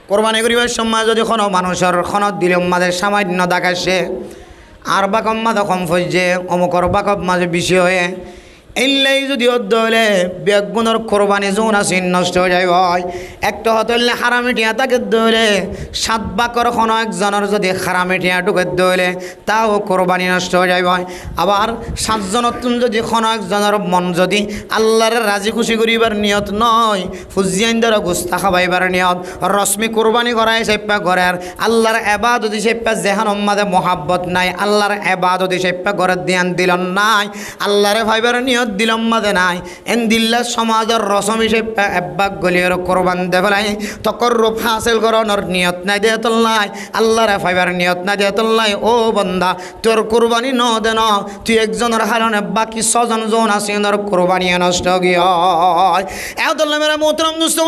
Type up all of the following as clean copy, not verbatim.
কোরবানি করিবার সময় যদি কোনো মানুষের খনত দিলে মাঝে সামান্য দেখাচ্ছে আর বাকম মাঝে কম ফজছে অমুকর বাকব মাঝে বেশি হয়ে এলেই যদি হলে বেগুনের কোরবানি যৌন আছে নষ্ট হয়ে যায় হয় একটা হতলে হারামিটিয়া তাকে দৌলে 7 বাকর কোনো একজনের যদি হারামিটিয়া ঢুকে দৌলে তাও কোরবানি নষ্ট হয়ে যায় হয় আবার 7 জনের যদি কোনো একজনের মন যদি আল্লাহর রাজি খুশি করিবার নিয়ত নয় ফুজিয়াইন্দার গুস্তা খাবাইবার নিয়ত রশ্মি কোরবানি করাই সেপ্পা ঘরের আল্লাহর এবাদতি সেপ্পা জেহান মাঝে মহাব্বত নাই আল্লাহর এবাদতি সেপ্পা ঘরের ধ্যান দিল নাই আল্লাহরে ভাইবার নিয়ত দিলম মাঝে নাই এন দিল্লা সমাজের রসম হিসেবে একবাক গলিয়ার কোরবান দে ফেলাই তকর রূপ হাসিল করানোর নিয়ত নাই দে তোল্লাই আল্লাহরে ফাইবার নিয়ত নাই দে তোল্লাই ও বন্দা তোর কোরবানি ন দে ন তুই একজনের হারণে বাকি 6 জন জন আছে ওনার কোরবানি নষ্ট গিয়ে এতল্লা মেরা মোহতরম দুস্থ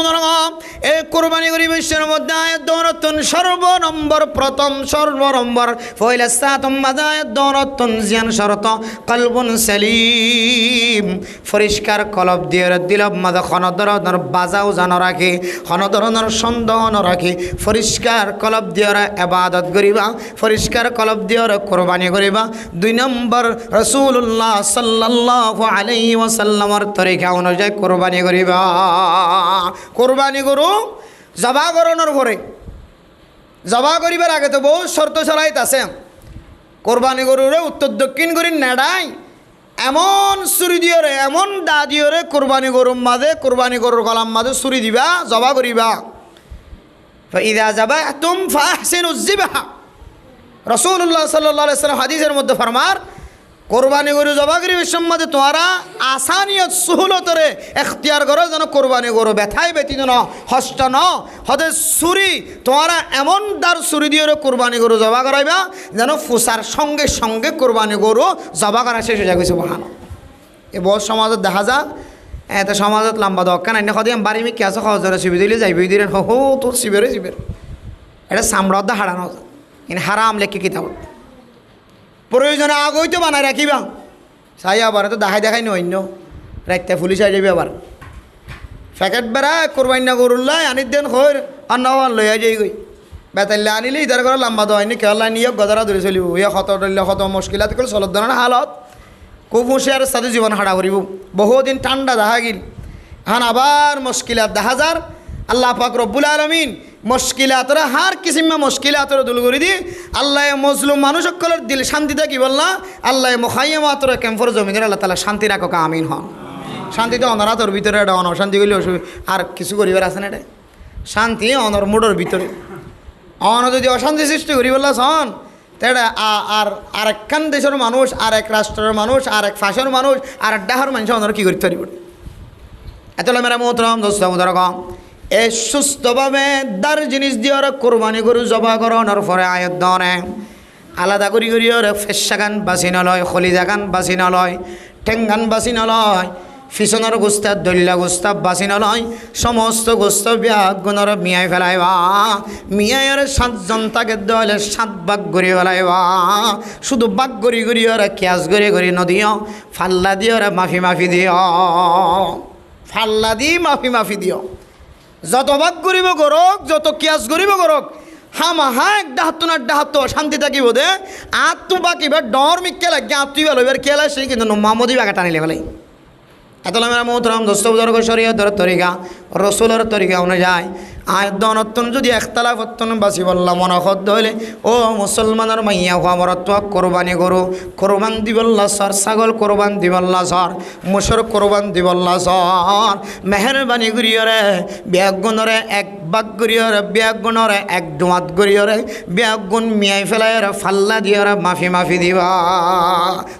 এই কোরবানি করি বিশ্বের মধ্যে আয়াত দৌরতন সর্বনম্বর প্রথম সর্বনম্বর ফইলা সাতম মাদায়াত দৌরতন জিয়ান শরত কলবুন সালিম পরিষ্কার কলব দিয়ে দিলব মাঝে কোনো ধরনের বাজাও জানো রাখি কোনো ধরনের সন্দেহ ন রাখি পরিষ্কার কলব দিয়ে এবাদত করিবা পরিষ্কার কলব দিয়ে কোরবানি করিবা 2 নম্বর রাসূলুল্লাহ সাল্লাল্লাহু আলাইহি ওয়াসাল্লামের তরিকা অনুযায়ী কোরবানি করিবা কোরবানি করু জবা করানোর পরে জবা করিবার আগে তো বহু শর্ত শরাইত আছে কোরবানি গরুরে উত্তর দক্ষিণ করি নেড়াই এমন ছুরি দিয়ে এমন দা দিয়ে কোরবানি গরুর মাঝে কোরবানি গরুর গলার মাঝে ছুরি দিবা জবা করিবা ইদা যাবাতুম ফাহসিনুজ যিবহা রাসূলুল্লাহ সাল্লাল্লাহু আলাইহি ওয়াসাল্লাম হাদিসের মধ্যে ফরমার কোরবানি গরু জবা করিবার সময় তোমরা আসানিয়ত সুহুলতরে এখতিয়ার করো যেন কোরবানি গরু ব্যথায় ব্যতীত ন হস্ত ন হতে ছুরি তোমরা এমন দার ছুরি দিয়ে কোরবানি গরু জবা করাইবা যেন ফুসার সঙ্গে সঙ্গে কোরবানি গরু জবা করা শেষ হয়ে যাবে সুবহান এ বহু সমাজত দেখা যা এত সমাজত লম্বা দক্কা নাই সদিয়াম বাড়ি মি কেসে সহজরে শিবি দিলে যাইবি দিলেন হো তোর শিবেরে শিবের এটা সামরাদ্দা হারানো ইন হারাম লেখি কিতাব প্রয়োজনে আগই তো বানায় রাখিবা চাই আবার তো দেখাই নি অন্য রাখতে পুলিশ আই যাবি আবার প্যাকেট বেড়া কোরবানি না গরুল্লাই আনির দেন খৈর আর না লইয়া যাই গই বেতাল্লে আনিলে ইধার করে লম্বা দোয়াইনি কেলা নিয়ে গদারা ধরে চলিব ইয়ে ক্ষত ধরলে ক্ষত মুশকিলাত করে চলত ধরনের হালত খুব হুঁশিয়ার সাথে জীবন হারা করিব বহুদিন ঠান্ডা দেখা গিল হান আবার মুশকিলাত দেখা যার আল্লাহ পাক রব্বুল আলামিন মুশকিলাতরা হার কিসিমা মুশকিলাতরা দূর করে দি আল্লাহ মজলুম মানুষ সকলের দিল শান্তিতে কি বললা আল্লাহ মুখাইয়ামাতরা ক্যাম্পর জমিনের আল্লাহ তাআলা শান্তি রাখো আমিন হন শান্তিতে অনরাতর ভিতরে এটা অশান্তি করলে আর কিছু করিবার আছে না এটা শান্তি অনর মুডর ভিতরে অন যদি অশান্তি সৃষ্টি করি বললা শোন তেটা আর আরেকখান দেশের মানুষ আর এক রাষ্ট্রের মানুষ আর এক ফাঁসের মানুষ আর এক ডাহার মানুষ অনর কী করতে পারিব এত মেরা মোহতরম দোস্ত মুদরকম এই সুস্থভাবে দার জিনিস দিয়ে কোরবানি গরু জবা করানোর পরে আয়ত দনে আলাদা করি করি ফেসা গান বাছি নলয় খলিজা গান বাছি নলয় ঠেঙ্গান বাছি নলয় ফিসনের গোস্তা দল্যা গোস্তা বাছি নলয় সমস্ত গোস্ত ব্যাগুণর মিয়াই ফেলাইবা মিয়াইয়ের 7 জন তাকে দলে 7 ভাগ করে ফেলাইবা শুধু ভাগ করি করি ওরা ক্যাশ করে করে নদিও ফাল্লা দিয়ে ওরা মাফি মাফি দিও ফাল্লা দি মাফি দিও যত ভাগ করিব গরক যত কিয়াস করিব গরক হামাহা এক ডাহাত্ত শান্তি থাকিব দে আত্ম বাকিবার ডর মিক্কে লাগে আত্মই ভালো এবার খেলা সেই কিন্তু মামদি বাগা টানিলে ফেলাই এত মেরা মোহতরম দোস্ত বুজুর্গ শরীয়তের তরিকা রসুলের তরিকা অনুযায়ী আয়তন যদি একতলাফ বাসি বললাম মনখদ হইলে ও মুসলমানের মাইয়া হওয়া মরত্ব কোরবানি গরু কোরবান দিবল্লা সর ছাগল কোরবান দিবল্লা সর মুসর কোরবান দিবল্লা সর মেহরবানি করিয়রে ব্যাগুণরে 1 ভাগ করিয়রে ব্যাগুণরে 1 ডোয়াত করিয়রে ব্যাগুণ মিয়াই ফেলাইরে ফাল্লা দিয়রে মাফি দিবা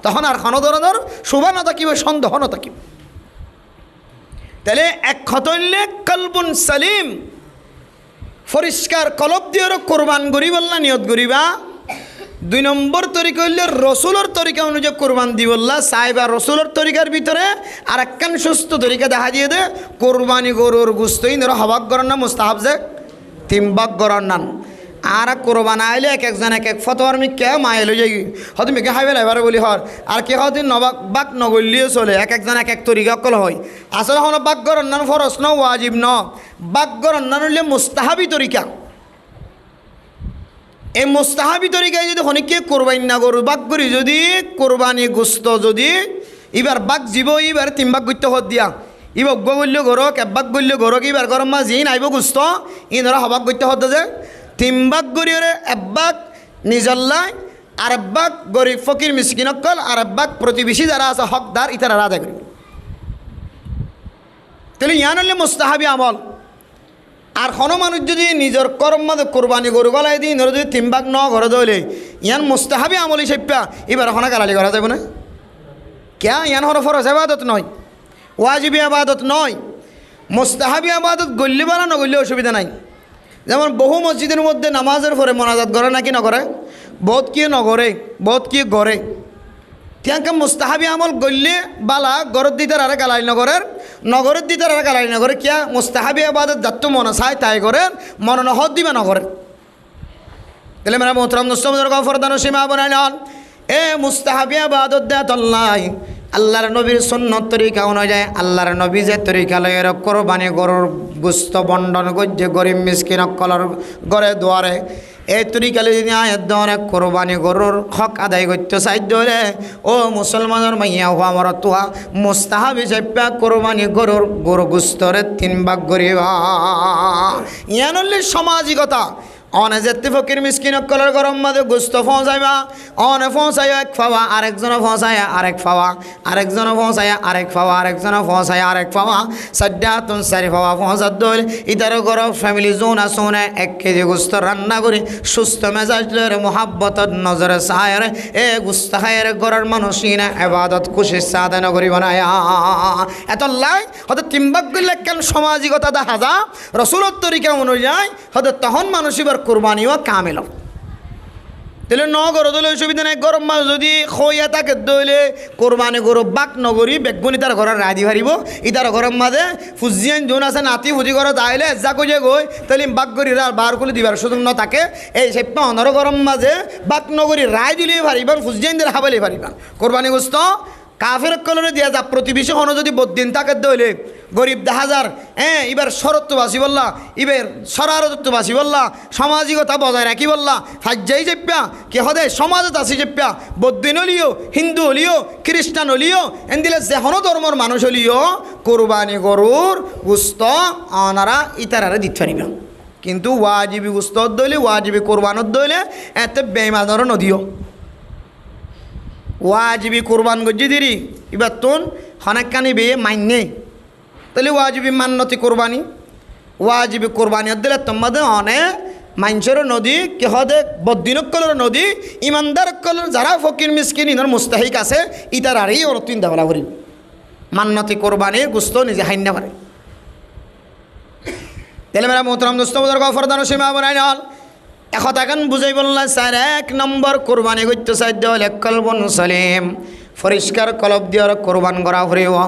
তখন আর কোনো ধরনের শোভা না থাকিব সন্দেহ না থাকিব তাহলে এক খতইলে কলবুন সালিম পরিষ্কার কলব দিয়ে কোরবান করিবল্লা নিয়ত করিবা 2 নম্বর তরিকা হইলে রসুলের তরিকা অনুযায়ী কোরবান দিবল্লা সাহেবা রসুলের তরিকার ভিতরে আর একখান সুস্থ তরিকা দেখা দিয়ে দে কোরবানি গরুর গুস্তই ধরো হবাক গরণ না মুস্তাহাব যে 3 ভাগ গরণ নান আর কোরবান আইলে এক একজন এক এক ফতোয়ার মিকে মাইল যাই হয়তো মেকে খাইবে এবারে বলি হর আর কে হয়তো বাক নগলিয়ে চলে এক একজন এক এক তরিকা কল হয় আসলে হন বাক গরণ নান ফরস ন ওয়াজিব ন বাক গরণ নান হইলে মুস্তাহাবি তরিকা এই মুস্তাহাবি তরিকায় যদি হনিকে কোরবানি না গরু বাক করি যদি কোরবানি গোস্ত যদি এবার বাক জীব এবার 3 ভাগ করতে হত দিয়া ইবক বললে গরক 1 ভাগ বললে গরক এবার গরম মাছ ই নাইব গোস্ত ইনরা হবাক করতে হত যে 3 ভাগ করি 1 ভাগ নিজল্লাই আর 1 ভাগ গরিব ফকির মিসকিনকল আর 1 ভাগ প্রতিবেশী যারা আছে হকদার ইতারা আদায় করি তাহলে ইয়ান হলে মুস্তাহাবি আমল আর কোনো মানুষ যদি নিজের কর্ম মাঝে কোরবানি গরু গলায় দিই ধরো যদি 3 ভাগ ন ঘরে দইলে ইয়ান মুস্তাহাবি আমল হিসেবে এবার ওখানে গালালি করা যাবে না ক্যা ইয়ান হর ফরজ আবাদত নয় ওয়াজিবি আবাদত নয় মুস্তাহাবি আবাদত গল্লি বানা না গল্লি অসুবিধা নাই যেমন বহু মসজিদের মধ্যে নামাজের পরে মোনাজাত করে নাকি নগরে বহুত কি নগরে বহুত কি গড়েতিয়াকে মুস্তাহাবি আমল গল্লি বালা গরত দিতার আরে গালাই নগরের দিতার আরে গালাই নগরে কিয়া মুস্তাহাবি আবাদত যাত মনে চায় তাই করেন মনে নহত দিবে নগরে তাহলে মেরা মোহতরম দোস্তমদের গফরদান সীমা বানাই নন এ মুস্তাহাবি আবাদত দেত আল্লাহর নবীর সুন্নত তরিকা অনুযায়ী আল্লাহর নবী যে তরিকা লয় কোরবানি গরুর গোস্ত বন্টন করছে গরিব মিসকিন কলর গড়ে দুয়ারে এই তরিকালে যদি আয়াত দনে কোরবানি গরুর হক আদায় করতে সাহায্য হলে ও মুসলমানের মাইয়া হওয়া আমার তোয়া মুস্তাহাব হিসেবে কোরবানি গরুর গরু গোস্তরে 3 ভাগ করিবা ইয়ান হলে সামাজিকতা অনে যেতে ফকির মিসকিন কলর গরম মাঝে গোস্ত পৌঁছাইবা অনে পৌঁছাই 1 ফাওয়া আরেকজন পৌঁছায় আরেক ফাওয়া আরেকজন পৌঁছায় আরেক ফাওয়া আরেকজন পৌঁছায় আরেক ফাওয়া 4 ফাওয়া পৌঁছাত দইল ইতার গরম ফ্যামিলি জোন আসোনে 1 কেজি গোস্ত রান্না করে সুস্থ মেজাজ লরে মোহাব্বতত নজরে সায়ের এ গোস্ত খায়ের গরের মানুষিনা ইবাদত খুশি সাধন করি বানায়া এত লাই হয়তো 3 ভাগ করলে কেন সামাজিকতা দেখা যা রাসূলের তরিকা অনুযায়ী হয়তো তখন মানুষ কোরবানিও কামেল তাহলে ন গরো দলে অসুবিধা নাই গরম মাছ যদি খইয়া তাকে দইলে কোরবানি গরু বাক নগরী বেগুনি তার ঘরের রাধি হারিব ইতার গরম মাঝে ফুজিয়ান যোন আছে নাতি ফুজি ঘর তাইলে যা কইয়ে গই তাহলে বাক গরি বার করে দিবার সুযোগ ন থাকে এই সেপ্পা অনর গরম মাঝে বাক নগরী রায় দিলে পারিবান ফুজিয়ানদের হাবালে পারিবান কোরবানি গোস্ত কাফের কলরে দিয়া যা প্রতিবেশী হন যদি বদিন তাকে দইলে গরিব 10,000 এবার শরত্ব বাসি বললা এবার সরারত্ব বাসি বললা সামাজিকতা বজায় রাখি বললা ফাজ্জাই চেপ্পা কে হদে সমাজত আসি চেপ্পা বদিন হলিও হিন্দু হলিও খ্রিস্টান হলিও এনদিলে যেহনো ধর্মর মানুষ হলিও কোরবানি গরুর গোস্ত অনারা ইতারারে দিতে পারিবা কিন্তু ওয়াজিবি গোস্ত দইলে ওয়াজিবি কোরবানত দইলে এতে বেইমানর নদীও ওয়াজিবি কোরবান গজ্জি দিরি এবার তোন হনেকানি বে মাইনে তাহলে ওয়াজিবি মান্যতি কোরবানি ওয়াজিবি কোরবানি দিলে তোমাদের অনে মাইনসর নদী কে হদে বদিনকলর নদী ইমানদার কলর যারা ফকির মিসকিন ইনর মুস্তাহিক আছে ইতার আরই ওর তিন দাবলা করি মান্যতি কোরবানির গুস্ত নিজে হাইনা পারে তাহলে মেরা মোহতরম দোস্তমদের গফরদান সীমা বানাই নল এখন এখন বুঝাই বললাম স্যার 1 নম্বর কোরবানি করতে সাহায্য হলে কলবন সলিম পরিষ্কার কলব দিয়ে কোরবান করা হরিও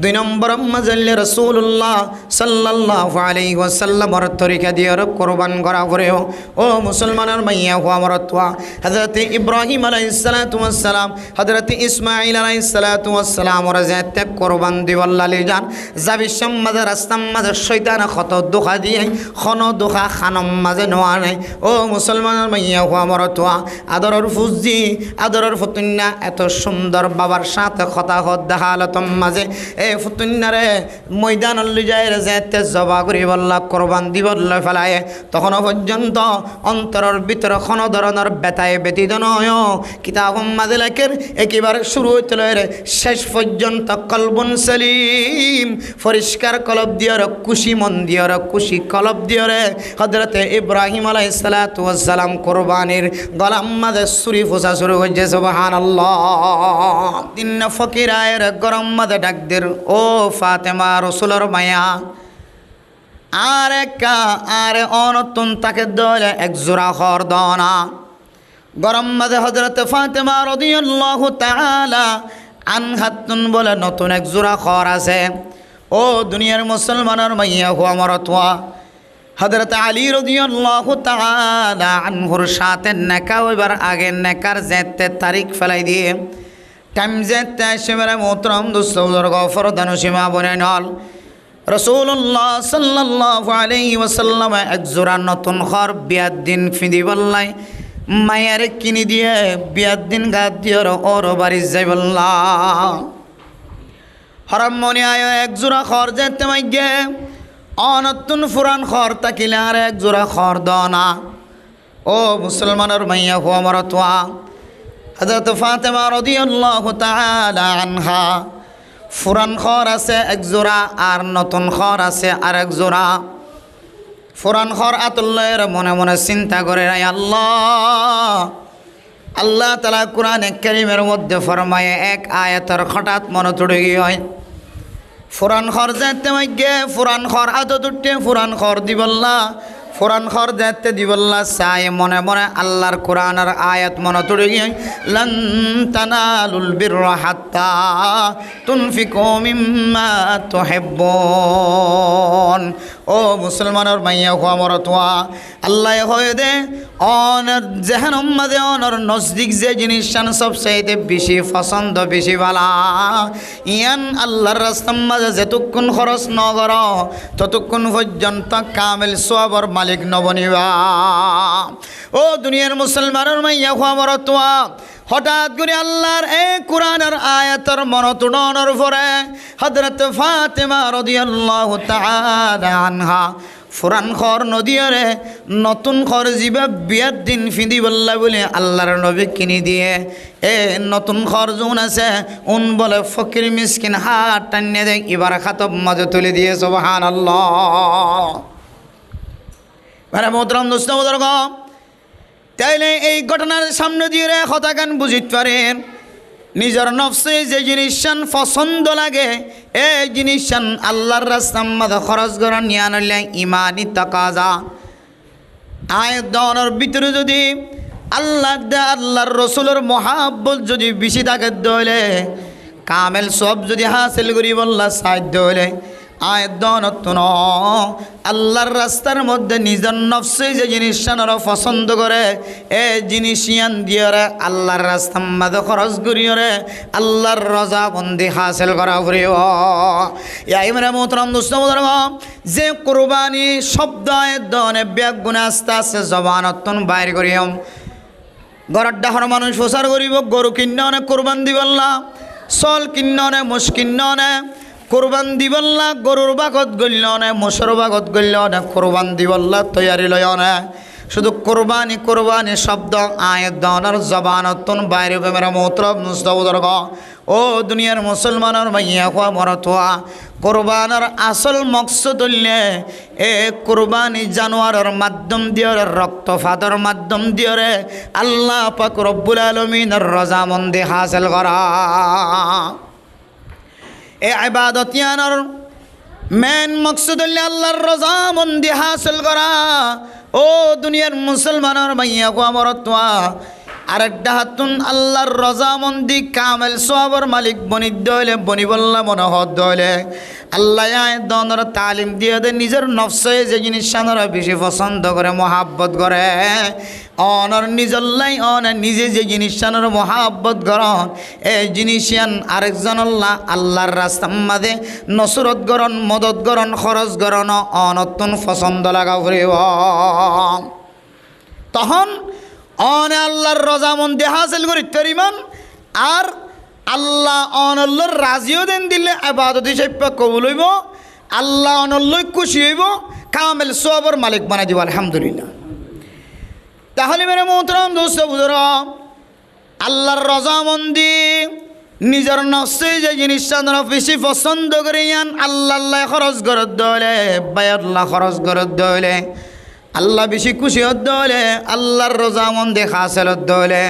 2 নম্বর মজল্লে রাসূলুল্লাহ সাল্লাল্লাহু আলাইহি ওয়াসাল্লামর তরিকা দিয়ে কোরবান করা হরিও ও মুসলমানের মাইয়া হওয়া মরতওয়া হযরত ইব্রাহিম আলাইহিস সালাতু ওয়াস সালাম হযরত ইসমাঈল আলাইহিস সালাতু ওয়াস সালাম ওরা যেতে কোরবান দিওয়াল্লালি জান জাবিশম মাঝে রাস্তার মাঝে শয়তান কত দুখা দিয়ে খন দুখা খানম মাঝে নোয়া নাই ও মুসলমানের মাইয়া হওয়া মরতওয়া আদরের ফুজি আদরের ফতুন্না এত সুন্দর বাবার সাথে কথা হদ দেখালতম মাঝে এ ফুতুন্নারে ময়দান লই যায় যেতে জবা করি বললা কোরবান দিবল্লা ফেলায় তখন পর্যন্ত অন্তরের ভিতরে কোনো ধরনের বেতায় ব্যতীত নয় কিতাব মাঝে লেখের একেবারে শুরু হইতে লয় শেষ পর্যন্ত কলবন সলিম পরিষ্কার কলব দিয়ে খুশি মন দিয়ে খুশি কলব দিয়ে হযরতে ইব্রাহিম আলাইহিস সালাতু ওয়াস সালাম কোরবানির গলাম মাঝে ছুরি ফোসা শুরু হয়েছে সুবহানাল্লাহ 3 ফকিরায়ের গরম মাঝে ডাক দের ও ফাতেমা রসুলের মায়া আরে অনতুন তাকে দলে 1 জোড়া খর দনা গরম মাঝে হযরত ফাতেমা রাদিয়াল্লাহু তাআলা আনহাতুন বলে নতুন 1 জোড়া খর আছে ও দুনিয়ার মুসলমানের মাইয়া হওয়া মরতওয়া হযরত আলী রাদিয়াল্লাহু তাআলা আনহুর সাথে নেকা হইবার আগে নেকার যেতে তারিখ ফেলাই দিয়ে টাইম যেতে এসে মেরে মোহতরম দোস্তর গফরদান সীমা বনে নল রাসূলুল্লাহ সাল্লাল্লাহু আলাইহি ওয়াসাল্লাম এক জোড়া নতুন খর বিয়ার দিন ফিদি বললাই মায়ের কিনি দিয়ে বিয়ার দিন গাত দিয়ে ওর বাড়ি যাই বললা হরাম মনে আয় এক জোড়া খর যেতে মাইগে অনতুন ফুরান খর তাকিলে আর এক জোড়া খর দনা ও মুসলমানের মাইয়া হো আমার তোয়া হযরত ফাতেমা রাদিয়াল্লাহু তাআলা আনহা ফুরান খর আছে এক জোড়া আর নতুন খর আছে আর এক জোড়া ফুরান খর আতুল্লাহর মনে মনে চিন্তা করে রাই আল্লাহ তাআলা কোরআনে কারীমের মধ্যে ফরমায়ে এক আয়াতের হঠাৎ মনে পড়ে গিয়ে ফুরান খর যেতে মাইগে ফুরান খর আদত উঠে ফুরান খর দিবল্লা ফুরান খর যেতে দিবল্লা চাই মনে মনে আল্লাহর কোরআনের আয়াত মনে পড়ে গিয়ে লান তানালুল বিররা হাত্তা তুনফিকু মিম্মা তুহিব্বুন ও মুসলমানের মাইয়া হো আমার তোয়া আল্লাহ হয়ে দে অনর জেহানম মাঝে অনর নজদিক যে জিনিসটান সবচাইতে বেশি পছন্দ বেশি ভালা ইয়ান আল্লাহর রাস্তার মাঝে যেতক্ষণ খরচ নগর ততক্ষণ পর্যন্ত কামেল সওয়াবের মালিক নবনিবা ও দুনিয়ার মুসলমানের মাইয়া হো আমার তোয়া হঠাৎ করে আল্লাহর এই কোরআনের আয়াতের মনতুডনের পরে হযরত ফাতেমা রাদিয়াল্লাহু তাআলা আনহা ফুরান খর নদিয়ারে নতুন খর জিবা বিয়ার দিন ফিদি বললা বলে আল্লাহর নবী কিনি দিয়ে এ নতুন খর জোন আছে উন বলে ফকির মিসকিন হাত টানিয়ে দেখ এবার খাতব মাঝে তুলে দিয়ে সুবহানাল্লাহ মানে মোহতরম দোস্ত বুজুর্গ তাইলে এই ঘটনার সামনে দিয়ে কথা গান বুঝিতে পারেন নিজের নফসে যে জিনিসটান পছন্দ লাগে এই জিনিসটান আল্লাহর রাস্তার মধ্যে খরচ করা নিয়ে আনলে ইমানি তাকাজা আয়াত দানের ভিতরে যদি আল্লাহর রসুলের মহাব্বত যদি বেশি থাকে দলে কামেল সব যদি হাসিল করি বললা সাধ্য হলে আয়াত দানত আল্লাহর রাস্তার মধ্যে নিজের নফসে যে জিনিসটান পছন্দ করে এই জিনিস ইয়ান দিয়ে আল্লাহর রাস্তার মধ্যে খরচ করিও আল্লাহর রজা বন্দি হাসিল করা ফুরিও ইয়াইমরে মোহতরম দোস্ত বুজুর্গ যে কুরবানি শব্দ আয়াত দনে ব্যাগ গুণে আস্তে আস্তে জবানতন বাইর করিও ঘরের ডাহর মানুষ প্রচার করিব গরু কিন্ন অনেক কোরবান দিবল্লা চল কিন্ন অনেক মোষ কিন্ন অনেক কোরবান দিবল্লা গরুর বাগত গল্য অনেক মোষর বাগত গল্য অনেক কোরবান দিবল্লা তৈয়ারি লয় অনেক শুধু কোরবানি কোরবানি শব্দ আয়াত দনের জবানতন বাইরে মেরা মোহতরম দোস্ত বুজুর্গ ও দুনিয়ার মুসলমানের মাইয়া হওয়া মরতোয়া কোরবানের আসল মকসদ হইলে এ কোরবানি জানোয়ারের মাধ্যম দিয়ে রক্তপাতের মাধ্যম দিয়ে আল্লাহ পাক রব্বুল আলামিনের রজামন্দি হাসিল করা এ ইবাদত ইয়ানোর মেন মকসদ হইলে আল্লাহর রজামন্দি হাসিল করা ও দুনিয়ার মুসলমানের মাইয়া হওয়া মরতোয়া আরেকটা হাতুন আল্লাহর রজামন্দি কামেল সওয়াবের মালিক বনিদ্দ হইলে বনি বললা মনোহদ হইলে আল্লাহ দনের তালিম দিয়ে দে নিজের নফসে যে জিনিস সানরা বেশি পছন্দ করে মহাব্বত করে অনর নিজল্লাই অনে নিজে যে জিনিস সানর মহাব্বত করন এই জিনিসিয়ান আরেকজন আল্লাহর রাস্তার মাঝে নসরত গরণ মদত গরণ খরচ গরণ অনতুন পছন্দ লাগা ফুরিব তখন অনে আল্লাহর রজামন্দি হাসিল করি তরিমান আর আল্লাহ অনল্লর রাজিও দেন দিলে ইবাদত হিসেবে কবুল হইব আল্লাহ অনল্লই খুশি হইব কামেল সওয়াবের মালিক বানাই দিব আলহামদুলিল্লাহ তাহলে মেরে মোহতরম দোস্ত বুজুর্গ আল্লাহর রজামন্দি নিজের নফসে যে জিনিসটা বেশি পছন্দ করে ইয়ান আল্লাহ খরচ করত দলে বায়াল্লাহ খরচ করত দলে আল্লাহ বেশি খুশি হতে হলে আল্লাহর রজামন্দি হাসিল হতে হলে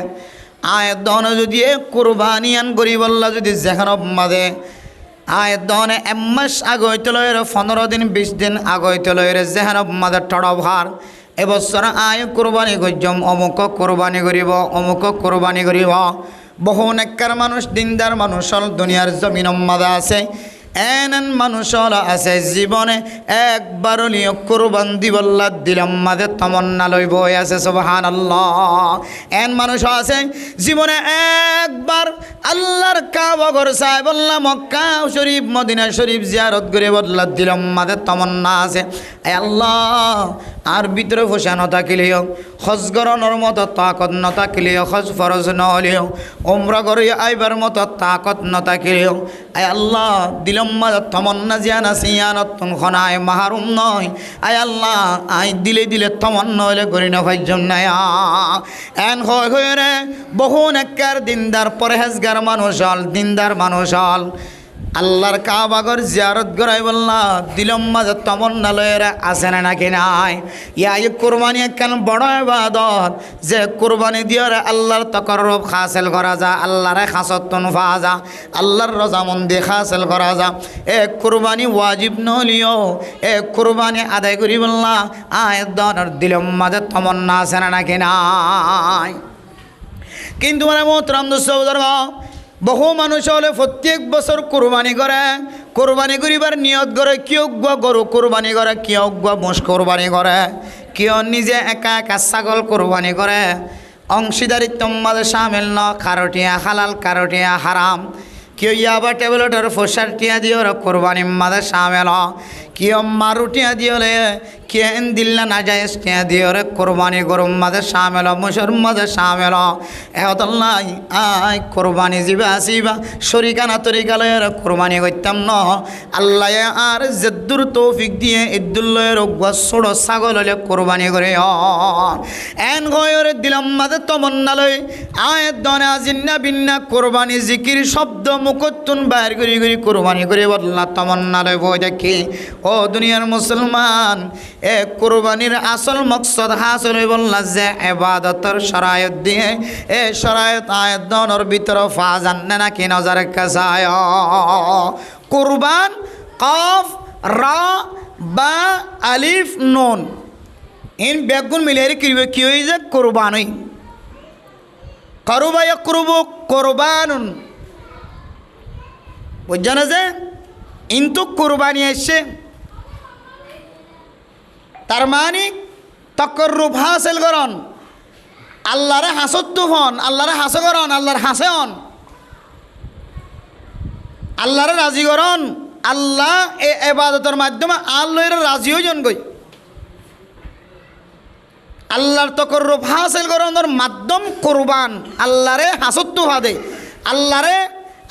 আয়াত দহনে যদি কোরবানিয়ান গরিবল্লা যদি যেখানে মাদে আয়াত দহনে এক মাস আগইতে লয়ের 15 দিন 20 দিন আগইতে লয়ের যেখানে মাদে টড়ভার এবছর আয় কোরবানি গজ্জম অমুক কোরবানি করিব বহু নেককার মানুষ দিনদার মানুষ দুনিয়ার জমিন মাদে আছে এন মানুষ আছে জীবনে একবার নিয়ে কোরবান দিবল্লা দিলাম মাঝে তমন্না লইব আছে সুবহানাল্লাহ। এন মানুষ আছে জীবনে একবার আল্লাহর কাবা ঘর চাই বললা মক্কা শরীফ মদিনা শরীফ জিয়ারত করে বদলা দিলাম মাঝে তমন্না আছে। আল্লাহ আর ভিতরে ফসা নথাকিলেও হজ গরণের মতো তাকত নথাকিলেও হজ ফরজ নহলেও উমরা করে আইবার মতো তাকত নথাকিলেও আল্লাহ দিলম মাঝে তমন্না জিয়ান আছে ইয়ানতুন খনায় মাহরুম নয়। আল্লাহ আই দিলে দিলে তমন্না হইলে করি না ভাইজন নাই এন হয়ে রে বহু নেককার দিনদার পরহেজগার মানুষ হল দিনদার মানুষ হল আল্লাহর কাবাগর জিয়ারত করাই বললা দিলম মাঝে তমন্না লয়েরা আছে না নাকি নাই। ইয়াই কোরবানি একখান বড় ইবাদত যে কোরবানি দিয়ে আল্লাহর তকররব হাসিল করা যা আল্লাহরে খাসতন পাওয়া যা আল্লাহর রজামন্দি হাসিল করা যা। এ কোরবানি ওয়াজিব নলিও এ কোরবানি আদায় করি বললা আয়দনের দিলম মাঝে তমন্না আছে না নাকি নাই। কিন্তু মানে মোহতরম দোস্ত বহু মানুষ হলে প্রত্যেক বছর কোরবানি করে কোরবানি করিবার নিয়ত করে কেউ গরু কোরবানি করে কেউ মোষ কোরবানি করে কেউ নিজে একা একা ছাগল কোরবানি করে। অংশীদারিত্ব মাঝে সামিল ন কারোটিয়া হালাল কারোটিয়া হারাম। কেউ আবার টেবলেটের ফসার টিয়া দিয়ে ওরা কোরবানি মাঝে সামিল কেউ মারুটিয়া দিয়ে কে দিল্লা না যায় টিয়া দিয়ে ওরে কোরবানি গরুর মাঝে সামিল মুসর মাঝে সামিল এহতাল্লাহ আই কোরবানি যাবে আসিবা শরিকানা তরিকালয়ের কোরবানি করতাম ন আল্লাহ আর জেদ্দুর তৌফিক দিয়ে ইদ্দুল্লয়ের ছোড়ো ছাগল হলে কোরবানি করে এন গয়রে দিলাম মাঝে তমন্নালয় আয়ের দনে আজিন্না বিন্না কোরবানি জিকির শব্দ মুখতুন বাইর করি করি কোরবানি করে বললা তমন্নালয় বই দেখি ও দুনিয়ার মুসলমান এ কোরবানির আসল মকসদ হাসল বললা যে ইবাদতের শরায়ত দিয়ে এ শরায়ত আয়াত দনের ভিতরে ফা জাননে না কি নজর কাসায় কুরবান কফ রা বা আলিফ নুন ইন বেগুন মিলিয়ে কি হয়ে যায় কোরবানি করুবা ইয়াকরুবু কোরবানুন বুঝছেন যে ইন্তু কোরবানি এসছে তার মানে তকরুব হাসিল করন আল্লাহরে হাসত্তু হন আল্লাহরে হাসে করন আল্লাহর হাসে হন আল্লাহরে রাজি করন আল্লাহ এ ইবাদতের মাধ্যমে আল্লাহর রাজি হইজন গই আল্লাহর তকরুব হাসিল করনের মাধ্যম কোরবান আল্লাহরে হাসত্তু হাদে আল্লাহরে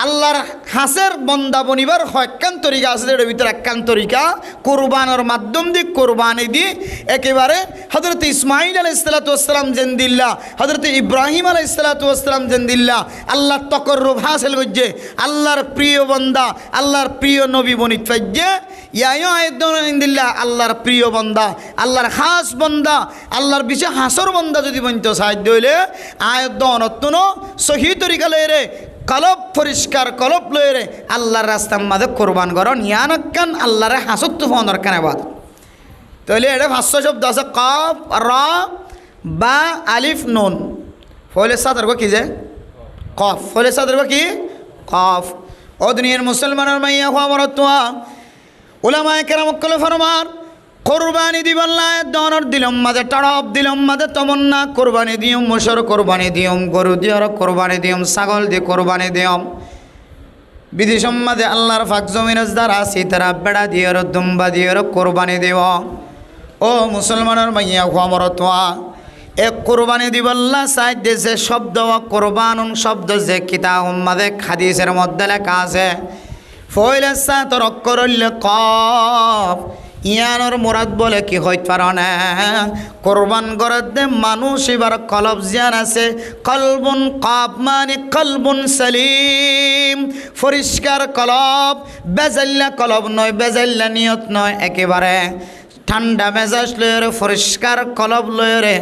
আল্লাহর হাসের বন্দা বনিবার হকান তরিকা আছে এর ভিতরে একখান তরিকা কোরবানের মাধ্যম দিয়ে কোরবানি দিয়ে একেবারে হযরত ইসমাঈল আলাইহিস সালাতু ওয়াস সালাম জেন্দিল্লাহ হযরত ইব্রাহিম আলাইহিস সালাতু ওয়াস সালাম জেন্দিল্লাহ আল্লাহর তকররুব হাসিল করছে আল্লাহর প্রিয় বান্দা আল্লাহর প্রিয় নবী বনিত ফাজ্জে ইয়ায়ু আইদিল্লাহ আল্লাহর প্রিয় বান্দা আল্লাহর খাস বান্দা আল্লাহর বিশেষ হাসর বান্দা যদি বনিত সাহায্য হইলে আয়াত অনতন সহি তরিকা লইরে কলব পরিষ্কার কলব লইরে আল্লাহর রাস্তার মাঝে কোরবান করন ইয়ানকান আল্লাহরে হাসত্তু ফোনের কানে বাদ তাহলে এটা ভাষ্য শব্দ আছে কফ রা বা আলিফ নুন ফলে সাদর কি যে কফ ফলে সাদর কি কফ ও দুনিয়ার মুসলমানের মাইয়া খবর তোয়া উলামায়ে কেরাম কলে ফরমান কোরবানি দিবল্লা দনর দিলম মাঝে টড়প দিলম মাঝে তমন্না কোরবানি দিয়ম মুসর কোরবানি দিয়ম গরু দিয়র কোরবানি দিয়ম ছাগল দিয়ে কোরবানি দিয়ম বিদেশম মাঝে আল্লাহর ফাক জমিনজ দ্বারা সীতারা বেড়া দিয়র দুম্বা দিয়র কোরবানি দেব ও মুসলমানের মাইয়া খবর তোয়া এক কোরবানি দিবল্লা সাইড দেশে শব্দ কোরবানুন শব্দ যে কিতাব মাঝে হাদিসের মধ্যে লেখা আছে ফয়লে সাতর অক্ষর কফ ইয়ানোর মুরাদ বলে কি হইতে পারে না কোরবান করার দে মানুষ এবার কলব জিয়ান আছে কলবুন কাব মানে কলবুন সালিম পরিষ্কার কলব বেজাল্লা কলব নয় বেজাল্লা নিয়ত নয় একেবারে ঠান্ডা মেজাজ লয়েরে পরিষ্কার কলব লয়েরে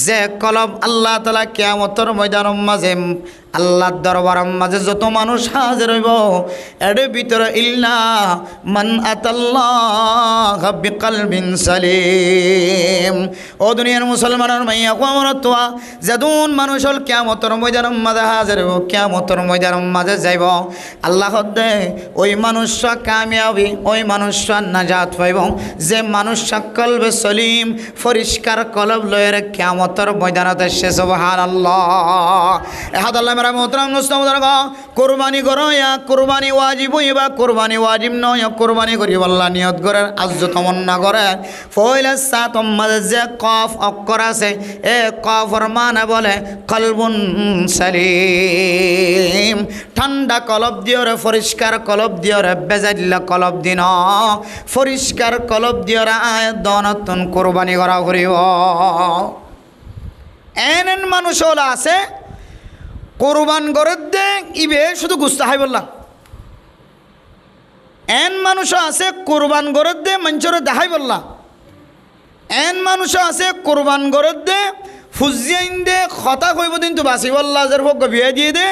যে কলব আল্লাহ তালা কিয়ামতের ময়দানের মাঝে আল্লাহর দরবারের মাঝে যত মানুষ হাজির হইব এর ভিতরে ইল্লা মান আতাল্লাহ বিকলবিন সালিম। ও দুনিয়ার মুসলমানের মাইয়া কোমরতোয়া যেদুন মানুষ হল কিয়ামতের ময়দানের মাঝে হাজির হইব, কিয়ামতের ময়দানের মাঝে যাইব, আল্লাহ দে ওই মানুষরা কামিয়াবি, ওই মানুষরা নাজাত পাইব যে মানুষরা কলবে সলিম পরিষ্কার কলব লয়ের কিয়ামতের ময়দানতে সে সুবহানাল্লাহ। এহাদাল্লাহ মেরা মোহতারাম মুস্তাফা কুরবানি করো, ইয়া কুরবানি ওয়াজিব হইবা, কুরবানি ওয়াজিব নয়, কুরবানি করিব আল্লাহ নিয়ত করে আজ্জ তমন্না করে। ফয়লা সাত মাঝে যে কফ অক্ষর আছে এ কফর মানে বলে কলবুন সালিম, ঠান্ডা কলব দিওরে, পরিষ্কার কলব দিওরে, বেজাইল্লা কলব দিন পরিষ্কার কলব দিওরে আয় দনতুন কুরবানি করা করিব। এন মানুষ হল আছে কোরবান করে দে ইবে শুধু গুস্তা হাই বললাম। এন মানুষ আছে কোরবান করে দে মঞ্চরে দেখাই বললাম। এন মানুষ আছে কোরবান করে দে ফুজিয়াইন দে খতা কইব কিন্তু বাসি বল্লা যার ভোগ বিয়ে দিয়ে দে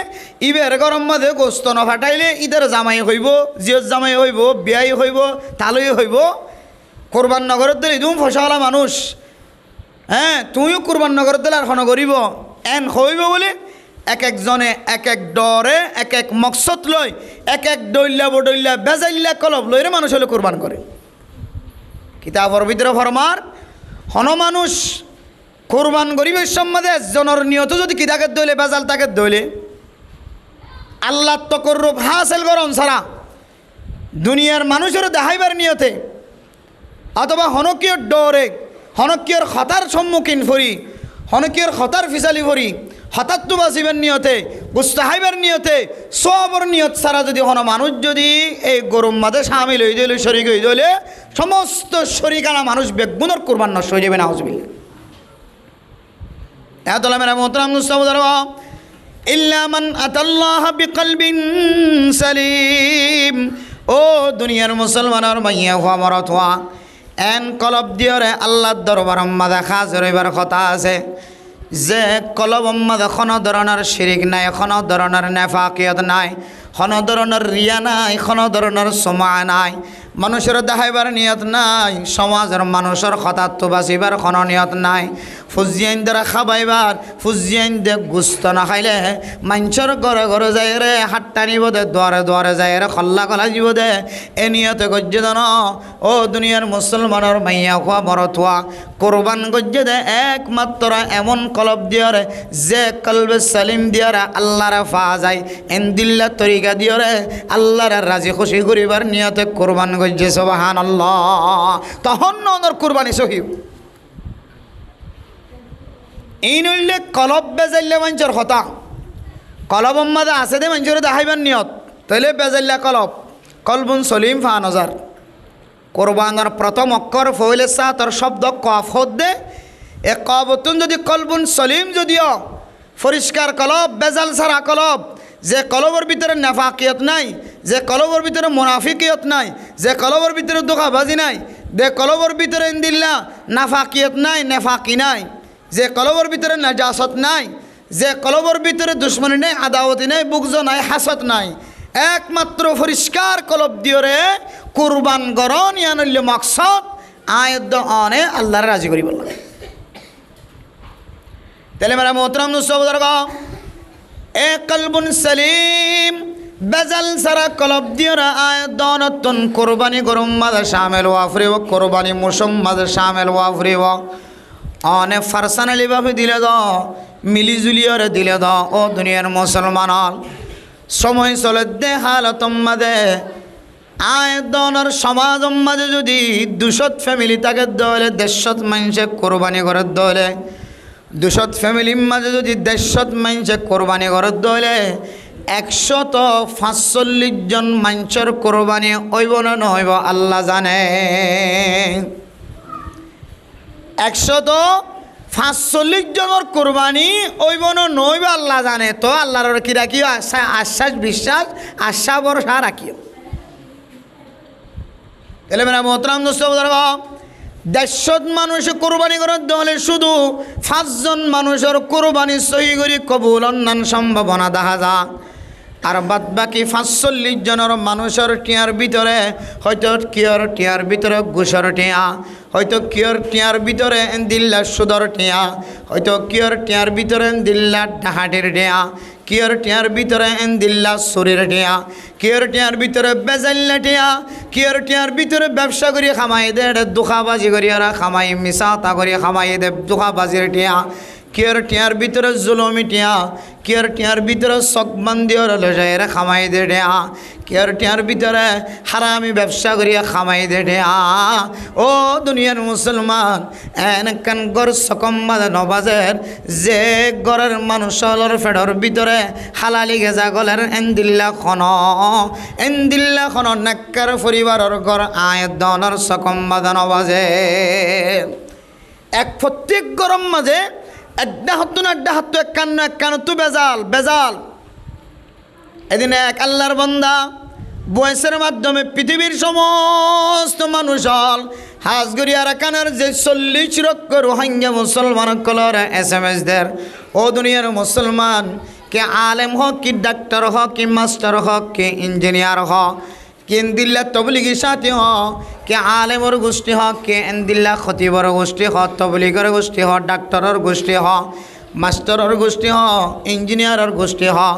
ইবের গরম মাঝে গোস্ত ন ফাটাইলে ইদের জামাই হইব, জিয়র জামাই হইব, বিয়াই হইব, তালই হইব। কোরবান নগরের দিলে তুমি ফসাওয়ালা মানুষ, হ্যাঁ তুমিও কোরবান নগরের দিলে আর খন করিব এন হইব বলে এক একজনে এক এক ডরে এক এক মকসদ লয়, এক এক দৈল্লা বডৈল্লা বেজাইল্লা কলব লইরে মানুষ হলে কোরবান করে। কিতাবর ভিতরে ফরমার হন মানুষ কোরবান গরিবের সম্বন্ধে একজনের নিয়ত যদি কিতাকের দইলে বেজাল তাকে দইলে আল্লাহ তকররুব হাসিল করন ছাড়া দুনিয়ার মানুষের দেখাইবার নিয়তে অথবা হনকীয় ডরে হনকীয়র খতার সম্মুখীন ফরি, হনকীয়র খতার ফিসালি ফরি, হঠাৎ তো বাঁচিবার নিয়তে, গুস্তাহাইবার নিয়তে, সবর নিয়ত ছাড়া যদি হন মানুষ যদি এই গরম মাঝে সামিল হয়ে দিলে শরিক হয়ে দিলে সমস্ত শরিকানা মানুষ বেগুনের কোরবান নষ্ট হয়ে যাবে না হজবিল্লা। এতলা মেরা মোহতারাম মুস্তাফা ইল্লা মান আতাল্লাহ বিকলবিন সালিম। ও দুনিয়ার মুসলমানের মাইয়া হওয়া মরত হওয়া এন কলব দিয়রে আল্লাহর দরবার মাঝে হাজির হইবার কথা আছে যে কলব মাঝে কোনো ধরনের শিরিক নাই, কোনো ধরনের নেফাকিয়ত নাই, কোনো ধরনের রিয়া নাই, কোনো ধরনের সমা নাই, মানুষের দেখাইবার নিয়ত নাই, সমাজের মানুষের হঠাৎ বাঁচিবার কোনো নিয়ত নাই, ফুজিয়াইন দ্বারা খাবাইবার ফুজিয়াইন দে গুস্ত না খাইলে মানুষের ঘরে ঘরে যাই রে হাট্টা নিব দে, দুয়ারে দুয়ারে যাই রে খল্লা কলা যাব দে এ নিয়তে গজ্জে দেন। ও দুনিয়ার মুসলমানের মাইয়া খোয়া মরত হওয়া কোরবান গজ্জে দে একমাত্র এমন কলব দিয়রে যে কলবে সালিম দিয়রে আল্লাহরে ফা যায়, এন দিল্লা তরিকা দিয়রে আল্লাহরে রাজি খুশি করিবার নিয়তে কোরবান গজ্জে সুবহানাল্লাহ। তখন ওনার কোরবানি সহিব এই নইলে কলব বেজাইলে মানুষের হতা কলব মাঝে আছে দে মানুষের দেখাইবার নিয়ত তাইলে বেজাইল্লা কলব কলবুন সলিম ফা নজার। কোরবানের প্রথম অক্ষর ফইলে সাতর শব্দ কফ দে এ কবতুন যদি কলবুন সলিম যদিও পরিষ্কার কলব বেজাল সারা কলব, যে কলবের ভিতরে নেফাকিয়ত নাই, যে কলবের ভিতরে মুনাফিকিয়ত নাই, যে কলবের ভিতরে ধোঁকাবাজি নাই, যে কলবের ভিতরে ইনদিল্লা নাফাকিয়ত নাই, নেফাকি নাই, যে কলবের ভিতরে নাজাসত নাই, যে কলবের ভিতরে দুশ্মনী নাই, আদাওয়াতি নাই, বুগজ নাই, হাসত নাই, একমাত্র পরিষ্কার কলব দিয়রে কুরবান গরন ইয়ানল্য মকসদ আয়দ অনে আল্লাহর রাজি করি বললাম। তাহলে মেরা মোহতরম মুস্তাফা এ কলবুন সালিম বেজাল সারা কলব দিয়রা আয়দ নতুন কোরবানি গরম মাঝে শামেল ওয়াফরিব, কোরবানি মুসম মাঝে শামেল ওয়াফরিব অনেক ফারসানালিভাবে দিলে দ মিলিজুলিয়রে দিলে দ। ও দুনিয়ার মুসলমান সময় চলে দে হালত মাঝে আয়দনের সমাজ মাঝে যদি 200 ফ্যামিলি তাকে দলে 150 মানুষে কোরবানি করে দলে 200 ফ্যামিলির মাঝে যদি 150 মানুষে কোরবানি করে দলে 145 জন মানুষের কোরবানি হইব না নহইব আল্লাহ জানে। 145 জনের কোরবানি হইব না নহইব আল্লাহ জানে। তো আল্লাহর কি রাখিও আশ্বাস বিশ্বাস আশা ভরসা রাখিও। তাহলে মেরা মোহতরাম দোস্ত 150 মানুষ কোরবানি করার দলে শুধু 5 জন মানুষের কোরবানি সহি করে কবুল অন্যান্য সম্ভাবনা দেখা যায়। আর বাদ বাকি 45 জনের মানুষের টিয়ার ভিতরে হয়তো কিয়র টিয়ার ভিতরে ঘুষর টিয়া, হয়তো কিয়র টিয়ার ভিতরে দিল্লা সুদর টিয়া, হয়তো কিয়র টিয়ার ভিতরে দিল্লা ডাহাটির টিয়া, কিয়র টিয়ার ভিতরে দিল্লা শরীর টিয়া, কিয়র টিয়ার ভিতরে বেজাল্লা টিয়া, কিয়র টিয়ার ভিতরে ব্যবসা করি খামাই দে দুখাবাজি করি আর খামাই মিশাতা করি খামাই দে দুখাবাজির টিয়া, কিয়র টিয়ার ভিতরে জুলমি টিয়া, কিয়র টিয়ার ভিতরে চকবান্দিওর লজাইরা খামাই দে টিয়া, কিয়র টিয়ার ভিতরে হারামি ব্যবসা করিয়া খামাই দে টিয়া। ও দুনিয়ার মুসলমান, এনেকান গড় সকম্বাদ নবাজের যে গড়ের মানুষের ফেডর ভিতরে হালালি গেজা গলের এন্দিল্লা খন নেককার পরিবারের গড় আয়দনের সকম্বাদ নবাজে এক প্রত্যেক গরম মাঝে একটা হাত একান্ন তো বেজাল। এদিন এক আল্লাহর বান্দা বয়সের মাধ্যমে পৃথিবীর সমস্ত মানুষ হল হাজগরিয়ার কানের যে 40 লক্ষ রোহিঙ্গা মুসলমান কলর SMS দের। ও দুনিয়ার মুসলমান, কে আলেম হোক, কি ডাক্তার হোক, কি মাস্টার হোক, কি ইঞ্জিনিয়ার হোক, কে দিল্লা তবলিগি সাথী হোক, কে আলেমর গোষ্ঠী হোক, কে দিল্লা খতিবর গোষ্ঠী হোক, তবলিগর গোষ্ঠী হোক, ডাক্তারের গোষ্ঠী হোক, মাস্টারের গোষ্ঠী হোক, ইঞ্জিনিয়ারের গোষ্ঠী হোক,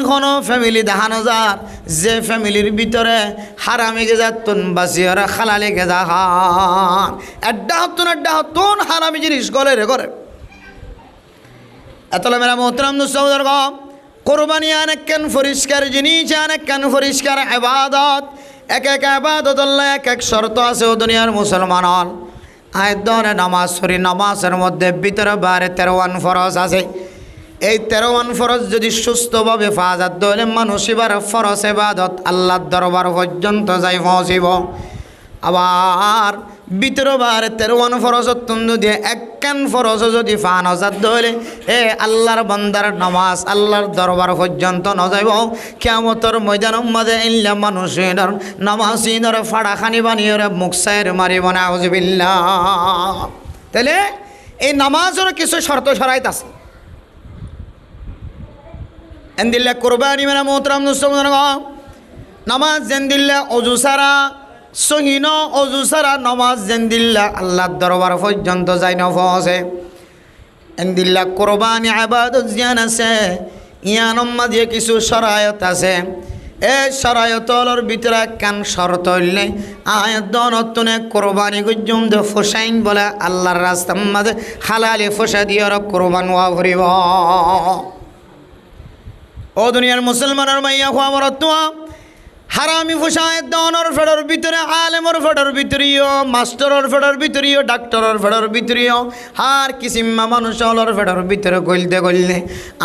কোনো ফ্যামিলি দেখানো যার যে ফ্যামিলির ভিতরে হারামি গেজা তুন বাসিয়ার খালালি গেজা হান এড্ডা হতুন হারামি জিনিস গলে রে করে। এতলে মেরা মোহতরাম দুসৌদর গম কোরবানি অনেক কেন পরিষ্কার জিনিস, অনেক কেন পরিষ্কার ইবাদত। এক এক ইবাদত আল্লাহ এক এক শর্ত আছে। ও দুনিয়ার মুসলমান হল আয়দনে নামাজ সরি নামাজের মধ্যে ভিতরে বাইরে 13 ফরজ আছে। এই 13 ফরজ যদি সুস্থভাবে ফাজাত দলে মানুষ এবার ফরজ ইবাদত আল্লাহর দরবার পর্যন্ত যাই পৌঁছিব। আবার ভিতরে বাইরে 13 ফরজ তুন্দু দিয়ে একখান ফরজ যদি ফানজাত দলে আল্লাহর বান্দার নামাজ আল্লাহর দরবার পর্যন্ত ন যাইব। কিয়ামতের ময়দানের মাঝে ইল্লা মানুষের নামাজিদের ফাড়াখানি বানিয়ে মুখ সাইর মারিব না আউযুবিল্লাহ। তাহলে এই নামাজের কিছু শর্ত শরাইত আছে। এন্দিল্লা কোরবানি মেরা মোহতরাম দুসৌদর নামাজ জেন্দিল্লা অজু সারা সহিন অজু সারা নমাজ জেন্দিল্লা আল্লাহর দরবার পর্যন্ত যাই ন পৌঁছে। এন্দিল্লা কোরবানি ইবাদত জিয়ান আছে, ইয়ান মাঝে কিছু শরায়ত আছে। এই শরায়তর ভিতরে কান শর্ত হইলে আয়তনে কোরবানি গুজুম দে ফোসাইন বলে আল্লাহর রাস্তার মাঝে হালালি ফোসা দিয়ে কোরবান হওয়া ভরিব। ও দুনিয়ার মুসলমানের মাইয়া খোয়া মরতুয়া হারামি ফুসায় দনর ফেডর ভিতরে আলেমর ফেডর ভিতরেও মাস্টারর ফেডর ভিতরেও ডাক্তারর ফেডর ভিতরেও আর কিসিম্মা মানুষর ফেডর ভিতরে গলতে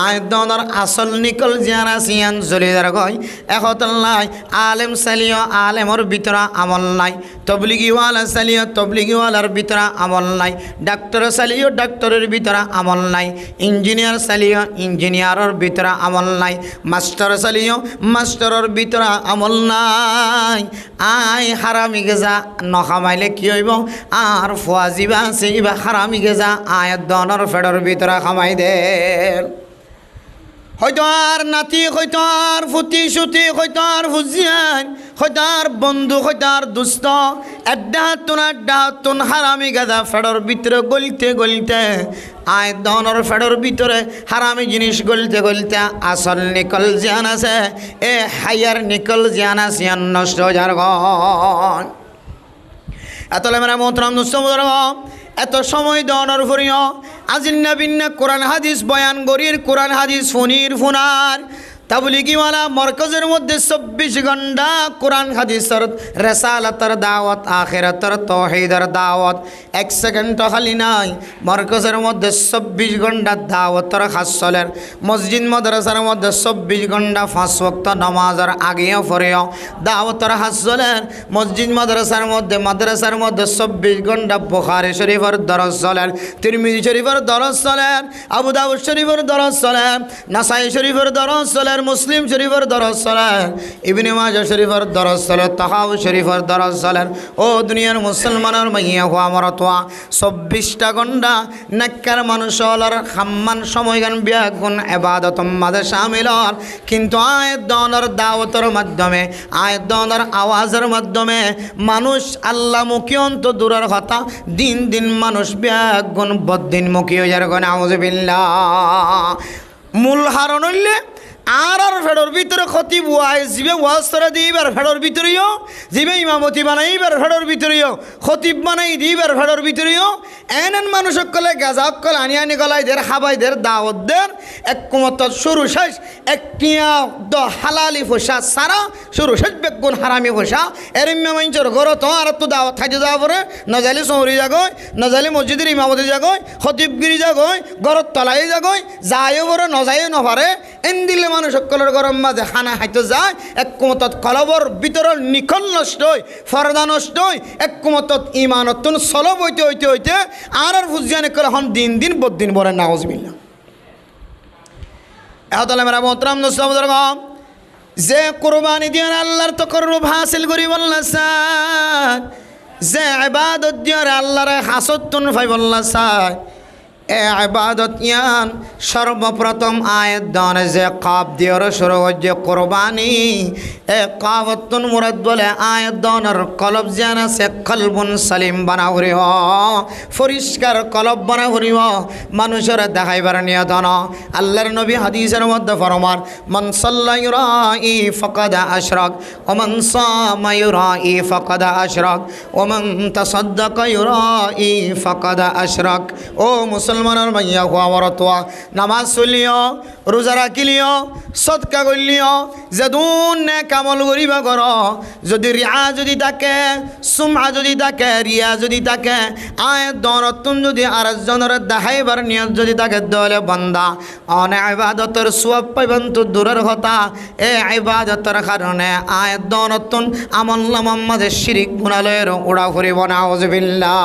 আয় দনর আসল নিকল জিয়ানা সিয়ান জলিদার গয় একতল্লাই আলেম সালিও আলেমর ভিতরে আমল নাই, তবলিগিওয়ালা সালিও তবলিগিওয়ালার ভিতরে আমল নাই, ডাক্তার সালিও ডাক্তারের ভিতরে আমল নাই, ইঞ্জিনিয়ার সালিও ইঞ্জিনিয়ারের ভিতরে আমল নাই, মাস্টার সালিও মাস্টারের ভিতরে আমল নাই। আই হারামি গেজা নখামাইলে কি হইব আর ফুয়াজিবা সেইবা হারামি গেজা আয় দনর ফেডর ভিতরে খামাই দে। হয়তো আর নাতি, হয়তো আর ফুটি সুতি, হয়তো আর ফুজিয়ান, হয়তো আর বন্ধু, হয়তো আর দুস্থ আড্ডা তুন হারামি গেজা ফেডর ভিতরে গলতে আয় দনর ফেডর ভিতরে হারামি জিনিস গলতে আসল নিকল জিয়ান আছে হাইয়ার নিকল জিয়ান আছে নষ্ট যার গন। এতলে মেরা মোহতরাম দুসৌদর এত সময় দনর ফুরিও আজিন্না বিন্না কোরআন হাদিস বয়ান গরির কোরআন হাদিস ফুনার তাবলিগিওয়ালা মরকজের মধ্যে 24 ঘন্টা কোরআন হাদিসের রেসালাতের দাওয়াত আখিরাতের তাওহীদের দাওয়াত। 1 সেকেন্ড খালি নাই। মরকজের মধ্যে 24 ঘন্টা দাওয়াতের হাসলের, মসজিদ মাদ্রাসার মধ্যে 24 ঘন্টা 5 ওয়াক্ত নামাজের আগেও পরেও দাওয়াতের হাসলের, মসজিদ মাদ্রাসার মধ্যে 24 ঘন্টা বুখারী শরীফের দরস চলেন, তিরমিজি শরীফের দরস চলেন, আবু দাউদ শরীফের দরস চলেন, নাসাই শরীফের দরস চলেন, বুখারী মুসলিম শরীফের দরজ চলে, ইবনে মাজাহ শরীফের দরজ চলে, তাহাউ শরীফের দরজ চলে। ও দুনিয়ার মুসলমানের মাইয়া হওয়া মরতোয়া 24টা ঘন্টা নেককার মানুষ হলার খাম্মান সময়গান বিয়াগুন ইবাদত মাঝে শামিল হল, কিন্তু আয়াত দনের দাওয়াতের মাধ্যমে, আয়াত দনের আওয়াজের মাধ্যমে মানুষ আল্লাহমুখী অন্ত দূরের কথা, দিন দিন মানুষ বিয়াগুন বদ্দিনমুখী হয়ে যার গনে আউযুবিল্লাহ। মূল হারণ হইলে আর ফেডর ভিতরে খতিব ওয়াইজ জিবে ওয়াজ করে দিবার ফেডর ভিতরেও, জিবে ইমামতি বানাইবার ফেডর ভিতরেও, খতিব বানাই দিবার ফেডর ভিতরেও এন মানুষ সকলে গাজা অকল আনি আনি গলাই দের খাবাই দের দাওয়াত দের এক কুমত শুরু শেষ একটিয়া দ হালালি ফোসা সারা শুরু শেষ বেগুন হারামি ফোসা এরিম্যা মাইঞ্চর ঘর তো আর তো দাওয়াত খাইতে যাওয়া পরে নজালি সৌরি যাগয়, নজালি মসজিদের ইমামতি যাগয়, খতিবগিরি যাগয়, ঘরত তলাই যাগয়, যায়ও পরে নজাইও নপারে এন দিলে মানুষ সকলের গরম মাঝে খানা খাইতে যায় এক কুমতত কলবর ভিতরের নিখল নষ্ট হয়, ফরদা নষ্ট হয়, এক কুমতত ইমানতুন সলব হইতে হইতে হইতে আর ফুজিয়ানে করে হন দিন দিন বদিন বলে নাউজুবিল্লাহ। এহতালে মেরা মোহতারাম দোস্ত যে কুরবানি দিয়ে আল্লাহর তকররুব হাসিল করি বললা স্যার, যে ইবাদত দিয়ে আল্লাহর হাসতুন ফাই বললা স্যার, এ ইবাদত ইয়ান সর্বপ্রথম আয়াত দনে যে কাব দিয়ে শুরু হচ্ছে কোরবানি, এ কাবতুন মুরাদ বলে আয়াত দনের কলব জানা সে কলবুন সালিম বানা হরিব, পরিষ্কার কলব বানা হরিব, মানুষের দেখাইবার নিয়তন। আল্লাহর নবী হাদিসের মধ্যে ফরমান মান সাল্লা ইউরাই ফাকাদ আশরাক ওয়া মান সামা ইউরাই ফাকাদ আশরাক ওয়া মান তাসাদ্দাকা ইউরাই ফাকাদ আশরাক। ও মুসলমানের মাইয়া হওয়া মরতোয়া, নামাজ চলিও, রোজা রাখিলিও, সদকা করলিও, যেদুন নে কামল করিবা কর, যদি রিয়া যদি থাকে, সুমা যদি থাকে, রিয়া যদি থাকে, আয়াত দনতুন যদি আরেকজনের দেখাইবার নিয়ত যদি থাকে, দলে বান্দা অনে ইবাদতের সওয়াব পাইবেন তো দূরের কথা, এ ইবাদতের কারণে আয়াত দনতুন আমল মাঝে শিরিক গুনালের উড়া করিব না আউযুবিল্লাহ।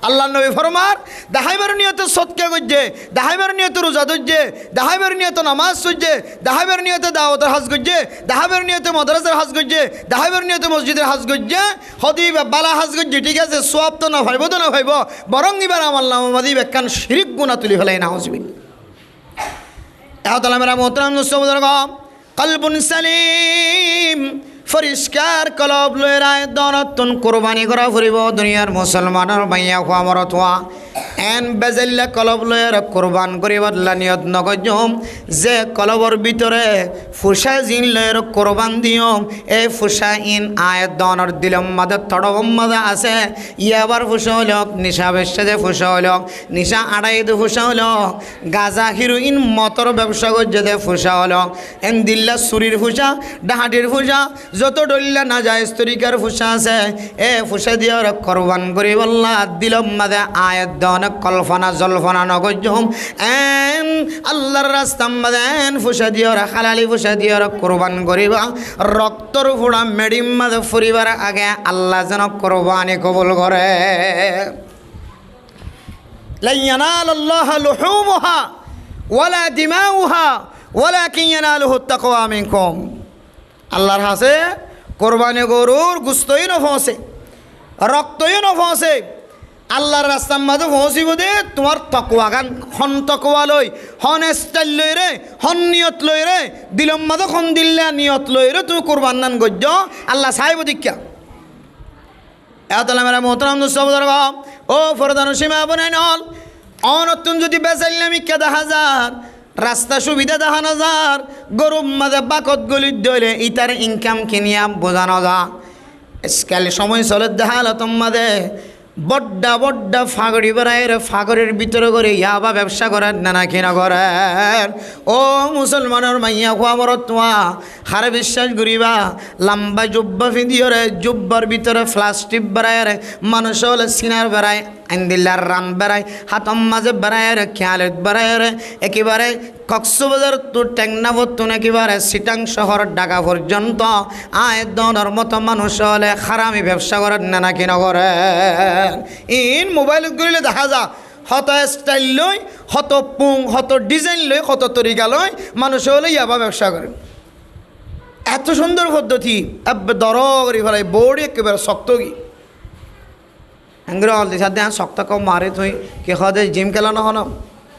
আল্লাহর নবী ফরমান দেখাইবার নিয়তে সদকা করছে, দেখাইবার নিয়তে রোজা ধরছে, দেখাইবার নিয়তে নামাজ পড়ছে, দেখাইবার নিয়তে দাওয়াতের হজ করছে, দেখাইবার নিয়তে মাদ্রাসার হজ করছে, দেখাইবার নিয়তে মসজিদের হজ করছে, হদিব বালা হজ করছে, ঠিক আছে, সওয়াব তো না ভাইব তো না ভাইব, বরং এবার আমার নামাদি বেকান শিরিক গুনাহ তুলি ফেলাই না আউযুবিল্লাহ। এহতালা মেরা মোহতারাম দোস্ত কলবুন সালিম, পরিষ্কার কলব লয়ের আয়াত দনতুন কোরবানি করা ফুরিব দুনিয়ার মুসলমানের মাইয়া খোয়া মরতোয়া এন বেজাল্লা কলব লয়ের কোরবান করিবার নিয়ত নগজম, যে কলবর ভিতরে ফুসা জিন লয়ের কোরবান দিয়ম, এই ফুসা ইন আয়াত দনের দিলম মাদে তড়বম মাদে আছে, ইয়াবার ফুসা হলক, নিশা বেশে ফুসা হলক, নিশা আড়াইতে ফুসা হলক, গাজা হিরোইন মতর ব্যবসা করছে ফুসা হলক, এন দিল্লা সুরির ফুসা, ডাহাটির ফুসা, যত ডল্লা না যায় তরিকার ফুসা আছে, এ ফুসা দিয়ে কোরবান করি বললা দিলম মাদে আয়াত দনে কল্পনা জল্পনা নগজম, এন আল্লাহর রাস্তা মাদে এন ফুসা দিয়ে হালালি ফুসা দিয়ে কোরবান করিবা, রক্তর ফুড়া মেডিম মাদে ফুরিবার আগে আল্লাহ যেন কোরবানি কবুল করে। লা ইয়ানালাল্লাহু লুহুমুহা ওয়ালা দিমাউহা ওয়ালাকিন ইয়ানালুহু তাকওয়া মিনকুম। আল্লাহর হাসে কোরবানি গরুর গুস্তই না ফসে, রক্তই না ফসে, আল্লাহর রাস্তার মাঝে পৌঁছিব দে তোমার তকওয়া গান হন তকওয়া লই, হন স্টাইল লই রে, হন নিয়ত লই রে, দিলম মাঝে খন দিল্লা নিয়ত লই রে তুমি কোরবান নান গজ্জ আল্লাহ সাহেব দীক্ষা। এতলা মেরা মোহতারাম দোস্ত ও ফরদান সীমা বনাই নল অনতুন যদি বেচাইলাম ইকা 10,000 রাস্তা সুবিধা দেখানো যার, গরুর মাঝে বাকত গলিত দলে ইটার ইনকাম কিনিয়া বোঝানো যা, স্কেল সময় চলে দেখাল তোমাদের বড্ডা বড্ডা ফাগড়ি বেড়ায় রে, ফাগড়ির ভিতরে করে ইয়াবা ব্যবসা করেন না নাকি না করেন। ও মুসলমানের মাইয়া খোয়া বড় তোমা হারে বিশ্বাস করিবা, লম্বা জুব্বা ফিদিও রে, জুব্বার ভিতরে প্লাস্টিক বেড়ায় রে, মানুষ হলে সিনার বেড়ায়, আইন্দিল্লার রান বেড়ায়, হাতম মাঝে বেড়ায় রে, খেয়ালত বেড়ায় রে, একেবারে কক্সবাজার তো টেকনাফতুন একেবারে সিটাং শহর ঢাকা পর্যন্ত আয়ের দনের মতো মানুষ হলে খারামি ব্যবসা করেন না নাকি না করেন। ইন মোবাইল করলে দেখা যা হত স্টাইল লই, হত পুং, হত ডিজাইন লই, হত তরিকা লই মানুষ হলে ইয়াবা ব্যবসা করে। এত সুন্দর পদ্ধতি দর করি ফেলাই বোর্ড একেবারে শক্ত কি হ্যাঙ্গরে অলদি সাথে শক্ত কম মারে তুই কে হদে জিম খেলানো হন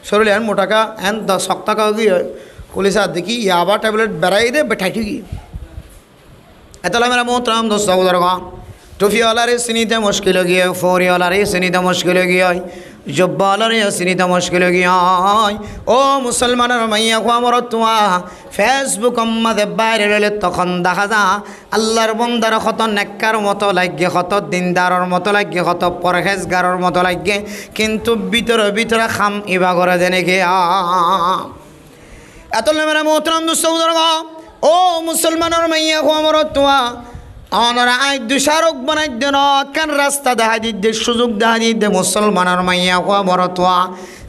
শরীরে হ্যান মোটাকা হ্যান শক্ত কাউ কি হয় পুলিশ আর দেখি ইয়াবা ট্যাবলেট বেড়াই দে বেঠাই ঠিকই এতলা মেরা মোহতরাম দোস্ত বুজুর্গ টুফিওয়ালারে চিনিতে মুশকিল গিয়ে ফৌরিওয়ালারে চিনিতে মুশকিল গিয়ে জব্বালারে চিনিতে মুশকিল গিয়ে ও মুসলমানের মাইয়া খোয়ামর তোয়া ফেসবুক আমাদে বাইরে রইলে তখন দেখা যা আল্লাহর বন্দার কত নেককার মতো লাগে, কত দিনদারের মতো লাগে, কত পরহেজগারের মতো লাগে, কিন্তু ভিতরে ভিতরে খাম ইবা করে দেনে গে এতলা মেরা মোহতরাম দোস্ত বুজুর্গ ও মুসলমানের মাইয়া খোয়ামর তোয়া অনরা আই দুষারক বানাই দেন কেন রাস্তা দেখা দিতে সুযোগ দেখা দিতে মুসলমানের মাইয়া কোয়া বরতোয়া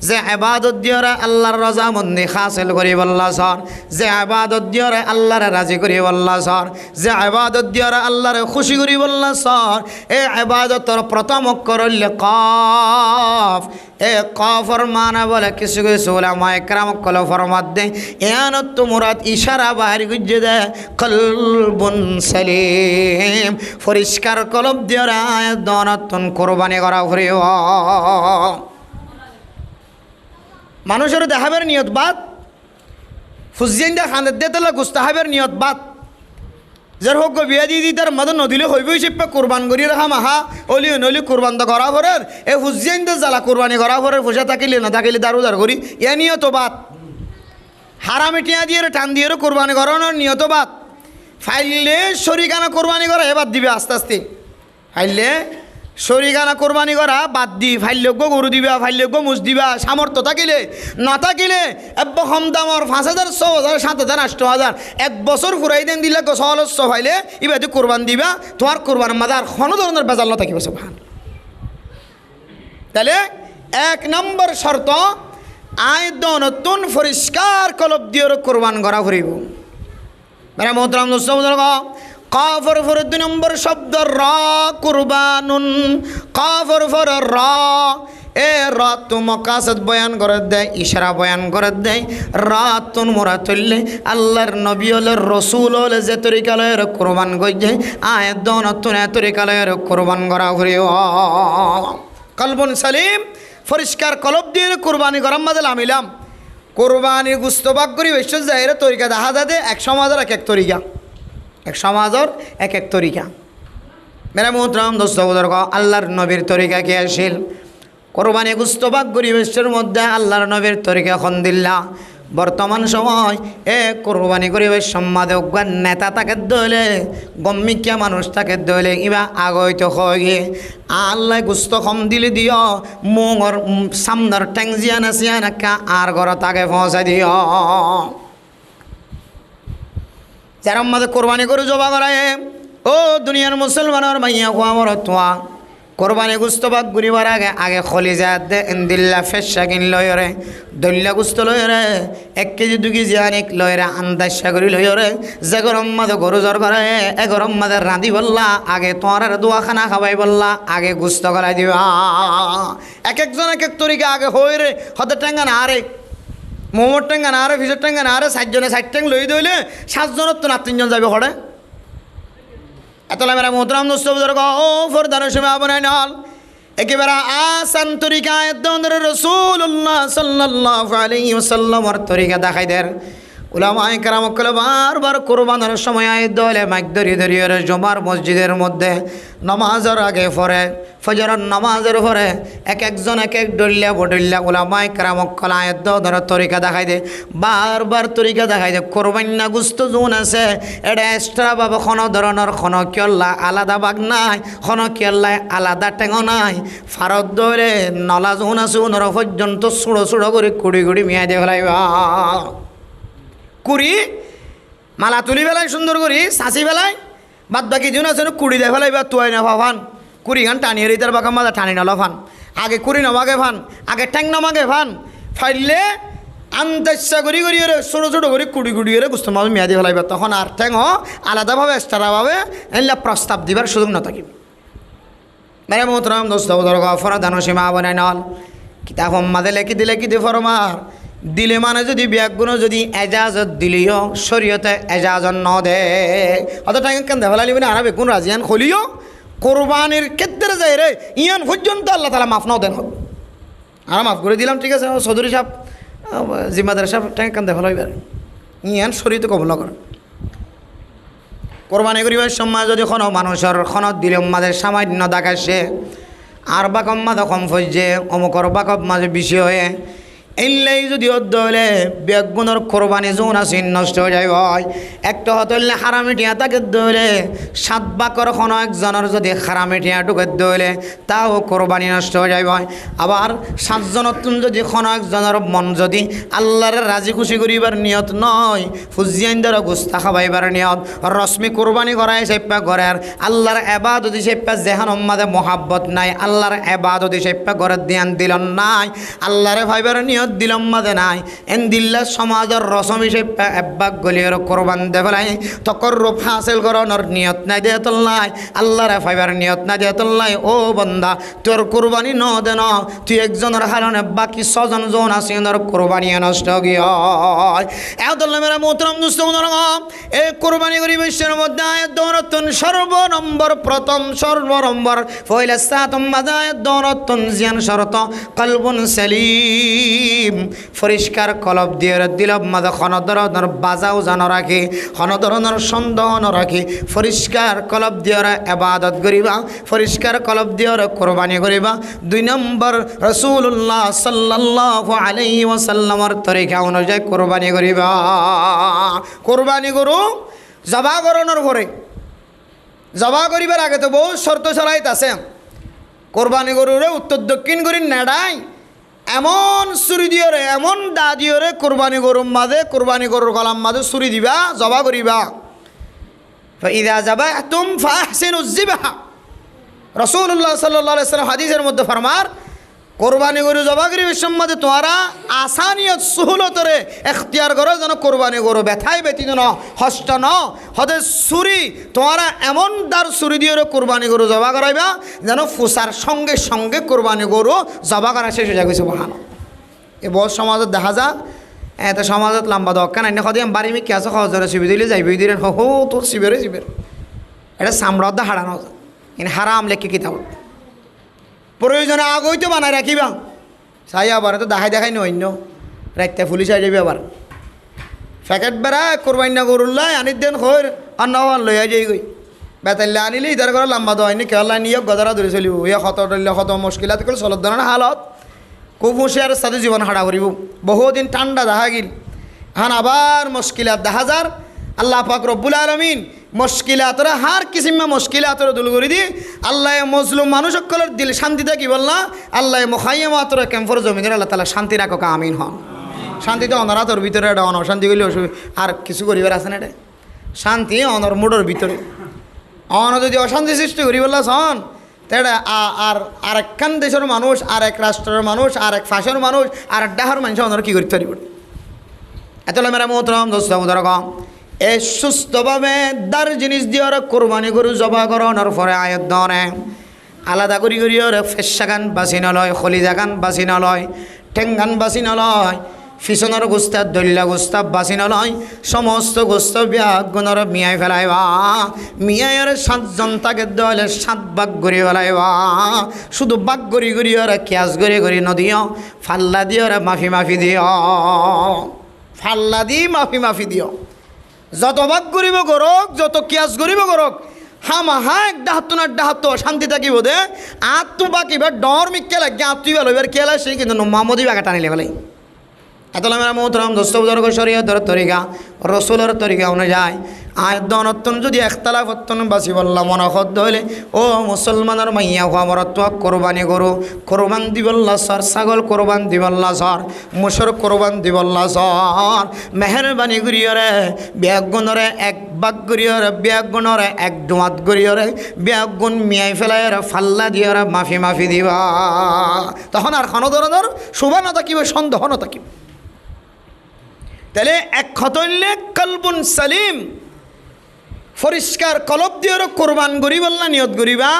যে ইবাদত দিয়রে আল্লাহর রজামন্দি হাসিল করি বল্লা সর, যে ইবাদত দিয়রে আল্লাহরে রাজি করি বল্লা সর, যে ইবাদত দিয়রে আল্লাহরে খুশি করি বল্লা সর, এই ইবাদতর প্রথম অক্ষর হইলে কফ। এ কফর মানা বলে কিছু কিছু উলামা ইকরাম কল ফরমাত দে ইয়ানত তো মুরাদ ইশারা বাহির গুজে দে কলবুন সালিম পরিষ্কার কলব দিয়রা দনতন কুরবানি করা হরিও মানুষের দেখাবের নিয়ত বাদ ফুজিয়েন্দা খানের দেতলা গুস্তাহাবের নিয়ত বাদ যার হোক বিয়া দিয়ে দি তার মাদন নদিলে হইবই শিপে কোরবান করি রাখা মাহা অলি নলি কোরবান তো করা ভরের এ ফুজিয়েন্দা জ্বালা কোরবানি করা ভরের পয়সা থাকিলে না থাকিলে দারুদার করি এ নিয়ত বাদ হারামে টিয়া দিয়ে টান দিয়ে কোরবানি করানোর নিয়ত বাদ ফাইলে শরিকানা কোরবানি করা এবার দিবে আস্তে আস্তে ফাইলে শরিকানা কোরবানি করা বাদ দি ফাইল্যজ্ঞ গরু দিবা ফাইল্যজ্ঞ মুছ দিবা সামর্থ্য থাকিলে না থাকিলে এব্ব কম দামর 5,000 6,000 7,000 8,000 এক বছর ফুরাই দেন দিলে সহলস্য ফাইলে এবার তুই কোরবান দিবা তোমার কোরবান মাদার কোনো ধরনের বেজাল না থাকিব সুবহান। তাহলে এক নম্বর শর্ত আয় নতুন পরিষ্কার কলব দিয়ে কোরবান করা ফুরিব মেরা মোহতরাম দোস্ত বুজুর্গ কাফর ফর 2 নম্বর শব্দ র কুরবানুন কাফর ফর র এ রাত মকাসদ বয়ান করে দেয় ইশারা বয়ান করে দেয় রাতুন মুরাতুল্লে আল্লাহর নবী হল রসুল হল যে তরিকালয়ের কোরবান গইছে আয় নতুন তরিকালয়ের কোরবান করা হরিও কলবুন সালিম পরিষ্কার কলব দিয়ে কোরবানি করার মাঝে আমিলাম কোরবানির গুস্ত বাক করি বেশ জায়গায় তরিকা দেখা যাতে এক সমাজের এক এক তরিকা এক সমাজের এক এক তরিকা মেরা মোহতরাম দোস্ত বুজুর্গ আল্লাহর নবীর তরিকা কে আসিল কোরবানি গুস্ত বাক করি বেশের মধ্যে আল্লাহর নবীর তরিকা খন্দিল্লা বর্তমান সময় এ কোরবানি করিবে সম্মাদে অজ্ঞান নেতা তাকে দইলে গম্মিকা মানুষ তাকে দইলে ইবা আগইতে হয়ে আল্লাহ গুস্ত কম দিলে দিও মোর সামনের ট্যাংজিয়া নাচিয়া নাকা আর ঘর তাকে পৌঁছাই দিও যারা আমাদের কোরবানি করে জবা করায় ও দুনিয়ার মুসলমানের মাইয়া আমার তোয়া কোরবানি গুস্ত বাক ঘুরিবার আগে আগে খলিজা দে ইন্দিল্লা ফেসা কিন লয়রে দল্লা গুস্ত লয়রে 1 কেজি 2 কেজি আনিক লয়রে আন্দাজা করি লয়রে যে গরম মাদে গরু জ্বর করে এ গরম মাদে রাঁধি বললা আগে তোমার দোয়াখানা খাবাই বললা আগে গুস্ত করাই দিবা এক একজন এক এক তরিকা আগে হইরে হতে টেঙ্গা না আরে মোমোর টেঙ্গা না আরে ফিসের টেঙ্গা না আরে 60 জনে 60 ট্যাং লই দইলে 7 জনের তো না 3 জন যাবে হড়ে এতলা মেরা মোহতরাম দোস্ত বুজুর্গ ও ফরদানের সময় আপনার নাল একেবারে আসান তরিকায় রাসূলুল্লাহ সাল্লাল্লাহু আলাইহি ওয়াসাল্লামের তরিকা দেখাই দেয় উলামায়ে কেরাম কল বারবার কোরবানের সময় আয় দলে মাইক ধরিয়ে জমার মসজিদের মধ্যে নামাজের আগে পড়ে ফজরের নামাজের পরে এক একজন এক এক ডল্লা বডল্লা উলামায়ে কেরাম কল আয় ধরে তরিকা দেখাই দেয় বারবার তরিকা দেখাই দেয় কোরবান্না গুস্ত জোন আছে এটা এক্সট্রা ভাবে কোনো ধরনের কোনো কিয়ল্লা আলাদা বাগ নাই কোনো কিয়ল্লা আলাদা টেঙো নাই ফারত ধরে নলা জোন আছে ওনারা পর্যন্ত ছোড়ো ছোড়ো করে কুড়ি কুড়ি মিয়া দিয়ে ফেলাইবা কুড়ি মালা তুলি বেলায় সুন্দর করি সাঁচি বেলায় বাদ বাকি জন আছে কুড়ি দিয়ে ফেলাই বা তুয়াই না ফান কুড়ি গান টানিয়ে রিতার বাঁকা মাথা টানি না ফান আগে কুড়ি নমাগে ফান আগে ট্যাং নমাগে ফান ফাইলে আন্দাজা করি করি ছোটো ছোটো করে কুড়ি কুড়ি করে বুঝতে মাঝে মেয়াদি ফেলাইবা তখন আর ট্যাং আলাদাভাবে এক্সট্রাভাবে এলা প্রস্তাব দিবার সুযোগ না থাকিব মেরে মোহতরাম দোস্ত ফরা ধান সীমা বনাই নল কিতাব মাঝে লেখি দিলে ফরমার দিলে মানে যদি ব্যাগুণ যদি এজাজত দিলিও শরীয়তে এজাজত ন দে অত টাইম কেন দেখালি মানে আর বেগুন রাজিয়ান খলিও কোরবানির ক্ষেত্রে যায় রে ইয়ান পর্যন্ত আল্লাহ তালা মাফ নাও দেন হোক আর মাফ করে দিলাম ঠিক আছে চৌধুরী সাহেব জিম্মাদার সাহেব টাইম কেন দেখালো এবার ইয়ান শরীয়তে কবল করে কোরবানি করিবার সময় যদি কোনো মানুষের খনত দিলে মাঝে সামান্য দেখাচ্ছে আর বাকম মাঝে কম ফজছে অমুকর বাকব মাঝে বেশি হয়ে এইলাই যদি অর্ধ হলে বেগুনের কোরবানি যোন আছে নষ্ট হয়ে যায় হয় একটা হতলে হারামিটিয়া তাকে ধরে 7 বাকর কোনো একজনের যদি হারামিটিয়া ঢুকে ধরে তাও কোরবানি নষ্ট হয়ে যায় হয় আবার 7 জনতুন যদি কোনো একজনের মন যদি আল্লাহর রাজি খুশি করিবার নিয়ত নয় ফুজিয়াইন্দর গুস্তা খাবাইবার নিয়ত রশ্মি কোরবানি করাই সেপ্পা ঘরের আল্লাহর এবাদতি সেপ্পা জেহান মাঝে মহাব্বত নাই আল্লাহর এবাদতি সেপ্পা ঘরের ধ্যান দিল নাই আল্লাহরে ভাইবার নিয়ত দিলম মাঝে নাই এন দিল্লা সমাজের রসম হিসেবে একবাক গলিয়ার কোরবান দে ফেলাই তকর রূপ হাসিল করানোর নিয়ত নাই দিয়ে তোল্লাই আল্লাহরে ফাইবার নিয়ত নাই দিয়ে তোল্লাই ও বন্দা তোর কোরবানি ন দে ন তুই একজনের হারণে বাকি 6 জন জন আছে ওনার কোরবানি নষ্ট গিয়ে এতল্লা মেরা মোহতরম দুস্থ এই কোরবানি করি বিশ্বের মধ্যে আয়াত দৌরতন সর্বনম্বর প্রথম সর্বনম্বর ফয়লা সাতম মাদায়াত দৌরতন জিয়ান শরত কলবুন সালিম পরিষ্কার কলব দিয়ে দিলব মাঝে কোনো ধরনের বাজাও জানো রাখি কোনো ধরনের সন্দেহ ন রাখি পরিষ্কার কলব দিয়ে এবাদত করিবা পরিষ্কার কলব দিয়ে কোরবানি করিবা 2 নম্বর রাসূলুল্লাহ সাল্লাল্লাহু আলাইহি ওয়াসাল্লামের তরিকা অনুযায়ী কোরবানি করিবা কোরবানি করু জবা করানোর পরে জবা করিবার আগে তো বহু শর্ত চলাইত আছে কোরবানি গরুরে উত্তর দক্ষিণ করি নেড়াই এমন ছুরি দিয়ে রে এমন দা দিয়ে রে কোরবানি গরুর মাঝে কোরবানি গরুর গলার মাঝে ছুরি দিবা জবা করিবা ইদা যাবা তুম ফাহসিনুজ যিবহা রাসূলুল্লাহ সাল্লাল্লাহু আলাইহি ওয়াসাল্লাম হাদিসের মধ্যে ফরমার কোরবানি গরু জবা করিবার সময় তোমরা আসানিয়ত সুহুলতরে এখতিয়ার করো যেন কোরবানি গরু ব্যথায় ব্যতীত ন হস্ত ন হদে ছুরি তোমরা এমন দার ছুরি দিয়ে কোরবানি গরু জবা করাইবা যেন ফুসার সঙ্গে সঙ্গে কোরবানি গরু জবা করা শেষ হয়ে যাবে সুবহান এ বহু সমাজত দেখা যা এত সমাজত লম্বা দক্কা নাই সদে বাড়ি মি কি আছে সহজরে শিবি দিলে যাইবি দিলেন হো তোর শিবেরে শিবের এটা সামরাদ্দা হারানো ইন হারাম লেখি কিতাব প্রয়োজনে আগই তো বানায় রাখিবা চাই আবার তো দেখাই নি অন্য রাখতে পুলিশ আই যাবি আবার প্যাকেট বেড়া কোরবানি না গরুল্লাই আনির দেন খোর আর না লইয়া যাই গই বেতাল্লা আনিলে ইধার করে লম্বা দোয়াইনি কেলা নিয়ে গদরা ধরে চলিব ইয়ে কত ডলে কত মুশকিলাত করে চলত ধরনের হালত খুব হুঁশিয়ার সাথে জীবন হারা করিব বহুদিন ঠান্ডা দেখা গিল হান আবার মুশকিলাত দেখা যার আল্লাহ পাক রব্বুল আলামিন মুশকিলাতরা হার কিসিমা মুশকিলাতরা দূর করে দি আল্লাহ মজলুম মানুষ সকলের দিল শান্তি থাকি বললা আল্লাহ মুখাইয়ামাতরা ক্যাম্পর জমিনের আল্লাহ তাআলা শান্তি রাখো আমিন হন শান্তিতে অনরাতর ভিতরে এটা অনশান্তি করলে আর কিছু করিবার আছে না এটা শান্তি অনর মুডর ভিতরে অন যদি অশান্তি সৃষ্টি করি বললা শোন তেটা আর আরেকখান দেশের মানুষ আর এক রাষ্ট্রের মানুষ আর এক ফাঁসের মানুষ আর এক ডাহার মানুষ অনর কী করতে পারিব এত মেরা মোহতরম দোস্ত মুদরকম এই সুস্থভাবে দার জিনিস দিয়ে কোরবানি গরু জবা করানোর পরে আয়ত দনে আলাদা করি করি ফেসাগান বাছি নলয় খলিজাগান বাছি নলয় ঠেঙ্গান বাছি নলয় ফিসনের গোস্তা দল্লা গোস্তা বাছি নলয় সমস্ত গোস্ত ব্যাগুণর মিয়াই ফেলাইবা মিয়াইয়ের 7 জন তাকে দলে 7 ভাগ করে ফেলাইবা শুধু ভাগ করি করি ক্যাশ করে করে নদিও ফাল্লা দিয়ে মাফি মাফি দিও ফাল্লা দি মাফি দিও যত ভাগ করিব করক যত কিয়াস করিব করক হামাহা এক ডাহাত শান্তি থাকিব দে আত্ম বাকিবার ডর মিকে লাগে আত্মই ভালো এবার খেলা সেই কিন্তু মোহাম্মদী বাগা টানিলে ফেলাই এতলা মেরা মোহতরম দোস্ত বুজুর্গ শরীয়তের তরিকা রসুলের তরিকা অনুযায়ী আয়তন যদি একতলাফ বাসি বললাম মনখদ হইলে ও মুসলমানের মাইয়া হওয়ারত্ব কোরবানি গরু কোরবান দিবল্লা সর ছাগল কোরবান দিবল্লা সর মুসর কোরবান দিবল্লা সর মেহরবানি করিয়রে ব্যাগুণরে এক বাগ করিয়রে ব্যাগুণরে এক ডোয়াত করিয়রে ব্যাগুণ মিয়াই ফেলাইরে ফাল্লা দিয়রে মাফি দিবা তখন আর কোনো ধরনের শোভা না থাকিব সন্দেহ না থাকিব তাহলে এক খতইলে কলবুন সালিম পরিষ্কার কলব দিয়ে কোরবান করি বললা নিয়ত করিবা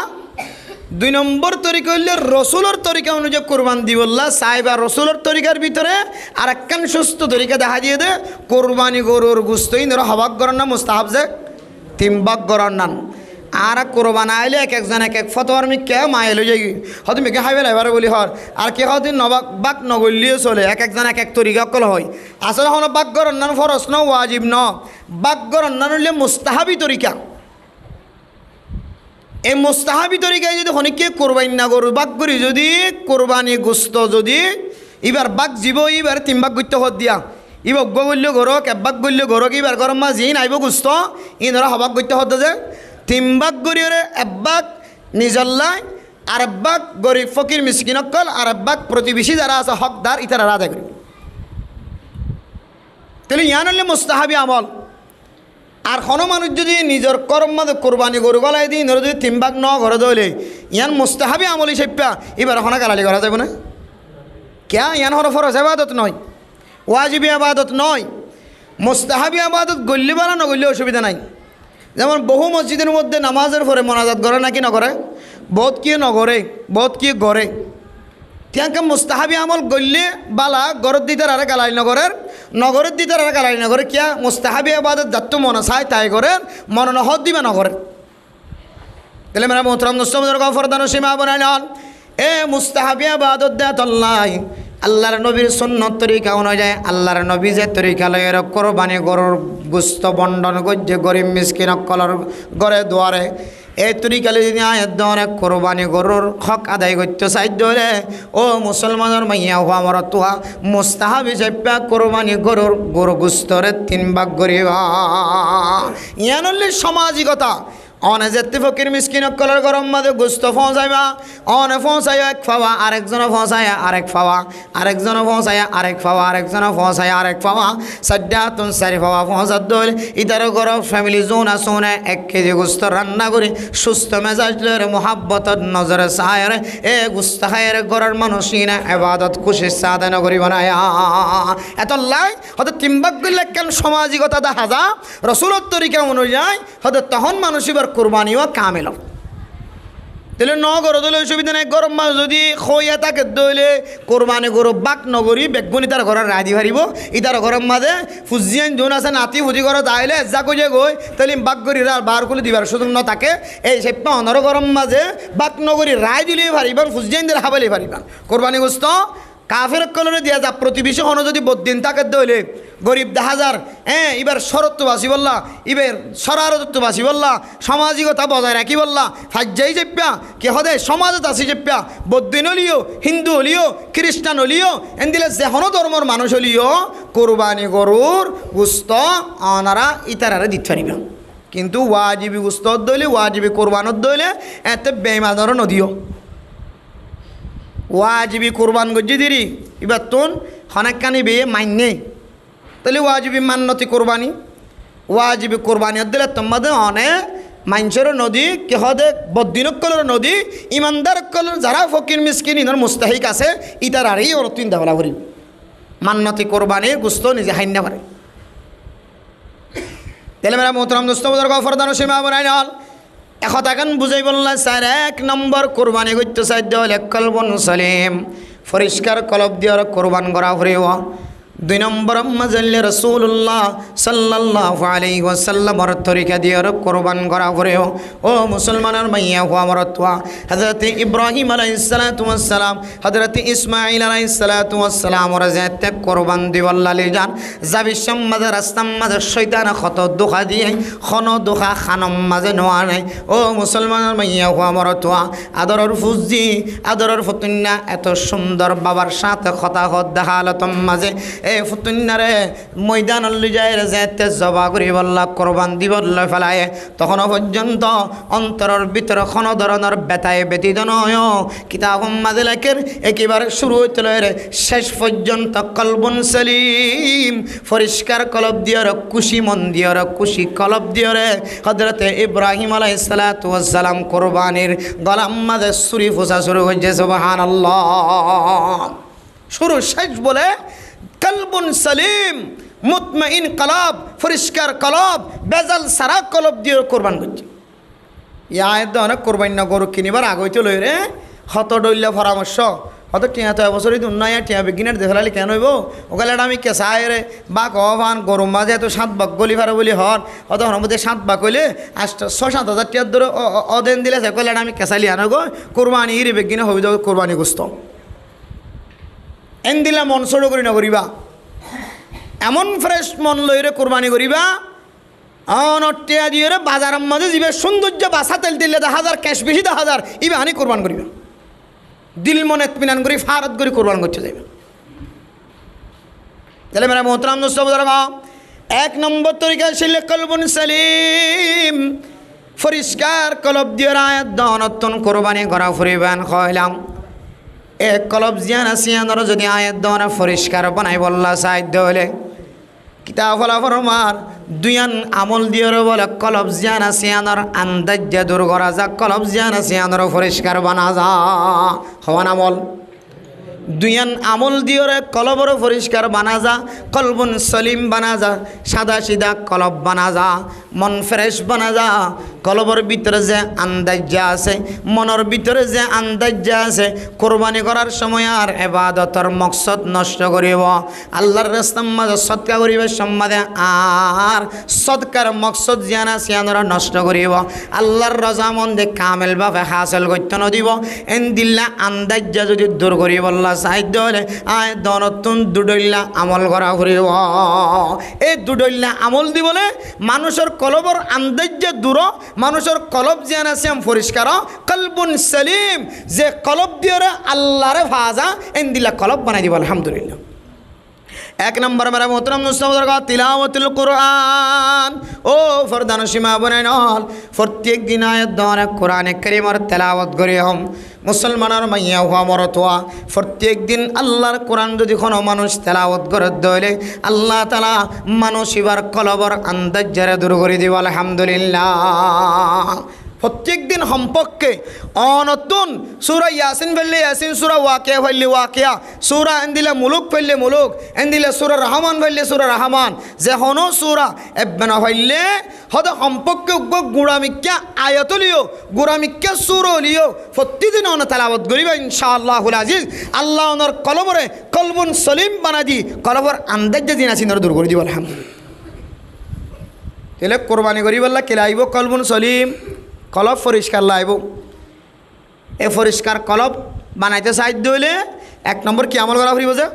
2 নম্বর তরিকা হইলে রসুলের তরিকা অনুযায়ী কোরবান দিবল্লা সাহেবা রসুলের তরিকার ভিতরে আর একখান সুস্থ তরিকা দেখা দিয়ে দে কোরবানি গরুর গুস্তই ধরো হবাক গরর না মুস্তাহাব যে 3 ভাগ গরর নান আর কোরবান আইলে এক একজন এক এক ফতোয়ার মিকে মাইলে যাই হয়তো মেকে হাইবে লাইবার বলি হর আর কে হয়তো নবাক বাক নগলিয়ে চলে এক একজন এক এক তরিকা কল হয় আসলে হন বাক গরর নান ফরস ন ওয়াজিব ন বাক গরর নান হইলে মুস্তাহাবি তরিকা এই মুস্তাহাবি তরিকায় যদি হনিকে কোরবানি না গরু বাক করি যদি কোরবানি গোস্ত যদি এবার বাক জীব এবার 3 ভাগ করতে হত দিয়া ইবক গল্য গরক 1 ভাগ গল্য গরক এবার গরম মাছ ই নাইব গোস্ত ই ধরা হবাক করতে হত যে 3 ভাগ গরিয়রে 1 ভাগ নিজল্লাই আর 1 ভাগ গরিব ফকির মিসকিন অকল আর 1 ভাগ প্রতিবেশী যারা আছে হকদার ইতারা আদায় করি তাহলে ইয়ান হলে মুস্তাহাবি আমল আর কোনো মানুষ যদি নিজের কর্ম মধ্যে কোরবানি গরু গলাই দিই ধরো যদি 3 ভাগ ন ঘরে দইলে ইয়ান মুস্তাহাবি আমল হিসেবে এবার হনা গালালি করা যাবে না কে ইয়ান হর ফরজ আবাদত নয় ওয়াজিবি আবাদত নয় মুস্তাহাবি আবাদত গল্লি বানা নগল্লি অসুবিধা নাই যেমন বহু মসজিদের মধ্যে নামাজের পরে মোনাজাত করে নাকি নগরে বহুত কি নগরে বহুত কি গড়েতিয়াকে মুস্তাহাবি আমল গল্লি বালা গরত দিতার আরে গালাই নগরের নগরের দিতার আরে গালাই নগরে কিয়া মুস্তাহাবি আবাদত যাত মনে চায় তাই করে মনে নহত দিবা নগরে তাহলে মেরা মোহতরম দোস্তমদের গফরদান সীমা বানাই নন এ মুস্তাহাবি আবাদত দেত আল্লাহর নবীর সুন্নত তরিকা অনুযায়ী আল্লাহর নবী যে তরিকা লয়ের কোরবানি গরুর গুস্ত বন্টন করছে গরিব মিসকিন কলর গড়ে দুয়ারে এই তরিকালে যদি আয়াত দরে কোরবানি গরুর হক আদায় করতে সাহায্য হলে ও মুসলমানের মাইয়া হওয়া আমার তোহা মুস্তাহাব হিসেবে কোরবানি গরুর গরু গুস্তরে 3 ভাগ করিবা ইয়ান হলে সামাজিকতা অনে যেতে ফকির মিসকিন কলার গরম মাঝে গুস্ত পৌঁছাইবা অনে পৌঁছাই 1 ফাওয়া আরেকজন পৌঁছায় আরেক ফাওয়া আরেকজন পৌঁছায় আরেক ফাওয়া আরেকজন পৌঁছায় আরেক ফাওয়া 4 ফাওয়া পৌঁছাত দইল ইতার গরম ফ্যামিলি জোন আসনে 1 কেজি গুস্ত রান্না করে সুস্থ মেজাজের মোহাব্বতত নজরে সায়ের এ গুস্ত খায়ের গরের মানুষিনা ইবাদত খুশি সাধন করি বানায়া এত লাই হয়তো 3 ভাগ করলে কেন সামাজিকতা দেখা যা রাসূলের তরিকা অনুযায়ী হয়তো তখন মানুষ কোরবানিও কামেল তাহলে ন গরো দলে অসুবিধা নাই গরম মাছ যদি খইয়া তাকে দইলে কোরবানি গরু বাক নগরী বেগুনি তার ঘরের রাধি হারিব ইতার গরম মাঝে ফুজিয়ান যোন আছে নাতি ফুজি ঘর তাইলে যা কইয়ে গই তাহলে বাক গরি বার করে দিবার সুযোগ ন থাকে এই সেপ্পা অনর গরম মাঝে বাক নগরী রায় দিলে পারিবান ফুজিয়ানদের হাবালে পারিবান কোরবানি গোস্ত কাফের কলরে দিয়া যা প্রতিবেশী হন যদি বদিন তাকে দইলে গরিব 10,000 এবার শরত্ব বাসি বললা এবার সরারত্ব বাসি বললা সামাজিকতা বজায় রাখি বললা ফাজ্জাই চেপ্পা কে হদে সমাজত আসি চেপ্পা বদিন হলিও হিন্দু হলিও খ্রিস্টান হলিও এনদিলে যেহন ধর্মর মানুষ হলিও কোরবানি গরুর গুস্ত অনারা ইতারারে দিতে পারিবা কিন্তু ওয়াজিবি গুস্ত দইলে ওয়াজিবি কোরবানত দইলে এতে বেইমানর নদীও ওয়াজিবি কোরবান গজ্জি দিরি এবার তোন হনেকানি বে মাইনে তাহলে ওয়াজিবি মান্যতি কোরবানি ওয়াজিবি কোরবানি দিলে তোমাদের অনে মাইনসের নদী কেহদে বদিনকলের নদী ইমানদার কলের যারা ফকির মিসকিন ইনার মুস্তাহিক আছে ইতার আরই ওর 3 দাবলা করি মান্যতি কোরবানি গুস্ত নিজে হাইনা পারে তাহলে মেরা মোহতরম দোস্ত বদর গফরদান সীমা বানাই নল এখন বুঝাই বললা 1 নম্বর কোরবানি করতে সাধ্য হলে কলবন সালিম পরিষ্কার কলব দিয়ে কোরবান করা হরিব 2 নম্বর মজল্লে রাসূলুল্লাহ সাল্লাল্লাহু আলাইহি ওয়াসাল্লামের তরিকা দিয়ে কোরবান করা হরিব ও মুসলমানের মাইয়া হওয়া মরতওয়া হযরত ইব্রাহিম আলাইহিস সালাতু ওয়াস সালাম হযরত ইসমাঈল আলাইহিস সালাতু ওয়াস সালাম ওরা যেতে কোরবান দিওয়াল্লালি জান জাবিশম মাঝে রাস্তাম মাঝে শয়তান কত দুখা দিয়ে খন দুখা খানম মাঝে নোয়া নাই ও মুসলমানের মাইয়া হওয়া মরতওয়া আদরের ফুজি আদরের ফতুন্না এত সুন্দর বাবার সাথে কথা হদ দেখালতম মাঝে এ ফুতুন্নারে ময়দান যায় যেতে জবা করি বললা কোরবান দিবল্লা ফেলায় তখনও পর্যন্ত অন্তরের ভিতরে কোনো ধরনের ব্যথায় ব্যতীত নয় কিতাব মাঝে লেখের একেবারে শুরু হইতে রে শেষ পর্যন্ত কলবুন সালিম পরিষ্কার কলব দিয়ে খুশি মন দিয়ে খুশি কলব দিয়ে হযরতে ইব্রাহিম আলাইহিস সালাতু ওয়াস সালাম কোরবানির গলাম মাঝে ছুরি ফোঁসা শুরু হয়েছে সুবহানাল্লাহ শুরু শেষ বলে কলবুন সালিম মুতমাইন কলব পরিষ্কার কলব বেজাল সারা কলব দিয়ে কোরবান করছে ইয়াত অনেক কোরবানি না গরু কিনিবার আগইতে লই রে হত ডইলা পরামর্শ হত টিয়া তো এবছরই দুনিয়া টিয়া বিজ্ঞানের দেখালি কেন হইব ওখানে আমি কেঁচাই রে বা কভান গরু মাঝে এত 7 ভাগ গলি ফারে বলি হর অত মধ্যে 7 ভাগ হইলে 6-7 হাজার টিয়ার ধরে অদেন দিলে সে কইলে আমি কেঁচালি আনো গো কোরবানি ইরে বিজ্ঞানে হয়ে যাবে কোরবানি গোস্ত এন দিলা মন ছোটো করি নকরিবা এমন ফ্রেশ মন লইরে কোরবানি করিবা অনটিয়া দিয়ে বাজারের মাঝে যাবে সৌন্দর্য বাসা তেল দিলে 10,000 ক্যাশ বেশি 10,000 ইবে আনি কোরবান করিবা দিল মনে এতমিনান করি ফারত করে কোরবান করতে যাবে তাহলে মেরা মোহতরাম দোস্ত বুজুর্গ 1 নম্বর তরিকা ছিল কলবুন সালিম পরিষ্কার কলব দিয়ে আয়াত দনতন কোরবানি করা ফুরিবান কইলাম এক কলব জিয়ান আসিয়ানর যদি আয়াত দন পরিষ্কার বানাই বললা সাইদ হলে কিতাব ফলাফরমার দুয়ান আমল দিয়ে বলে কলব জিয়ান আসিয়ানর আন্দাজ দূর করা যা কলব জিয়ান আসিয়ানর পরিষ্কার বানা যা হওয়ান আমল দুয়ান আমল দিয়ে কলবর পরিষ্কার বানা যা কলবুন সলিম বানা যা সাদা সিধা কলব বানা যা মন ফ্রেশ বানা যা কলবর ভিতরে যে আন্দাজ আছে মনের ভিতরে যে আন্দাজ আছে কোরবানি করার সময় আর ইবাদতের মকসদ নষ্ট করিব আল্লাহর রাস্তার মাঝে সদকা করিবার সম্মাদে আর সদকার মকসদ জানা সিয়ানরা নষ্ট করিব আল্লাহর রজামন্দে কামেল ভাবে হাসিল করতে নদিব এন দিল্লা আন্দাজ যদি দূর করিব আল্লাহ সাহায্য হলে আয় দনতুন দুডইল্লা আমল করা করিব এই দুডইল্লা আমল দিবলে মানুষের কলবর আন্দাজ দূর মানুষের কলব জিয়ান আছে পরিষ্কার কলবুন সালিম যে কলব দিয়ে আল্লাহরে ভাজা এন দিলা কলব বানাই দিব আলহামদুলিল্লাহ 1 নম্বর মেরা মোহতরম মুস্তাফা তিলাওয়াতুল কুরআন ও ফরদান সীমা বনাইনল প্রত্যেক দিন আয়াত দন কোরআনে কারীমের তেলাওয়াত করিম মুসলমানের মাইয়া হওয়া মরতোয়া প্রত্যেক দিন আল্লাহর কোরআন যদি কোনো মানুষ তেলাওয়াত করে দইলে আল্লাহ তাআলা মানুষ ইবার কলবর আন্দাজ যারা দূর করে দিব আলহামদুলিল্লাহ প্রত্যেক দিন সম্পর্কে অনতুন সূরা ইয়াসিন ফেললে ইয়াসিন সূরা ওয়াকিয়া ফেললে ওয়াকিয়া সূরা এন্দিলে মুলুক ফেললে মুলুক এন্দিলে সূরা রহমান ফেললে সূরা রহমান যে হনো সূরা এবেনা ফেললে হদ সম্পর্কে গুড়ামিক্যা আয়াতলিও গুড়ামিক্যা সূরালিও প্রতিদিন অন তেলাওয়াত করিবা ইনশাআল্লাহুল আজিজ আল্লাহ ওনার কলবরে কলবুন সলিম বানা দি কলবর আন্দাজ দিন আসিন দূর করে দিব আলহামদুলিল্লাহ তাহলে কোরবানি করিবাল্লা কেলে আইব কলবুন সলিম কলব পরিষ্কার লাইব এ পরিষ্কার কলব বানাইতে সাহায্য হইলে 1 নম্বর কি আমল করা ফুরিব যে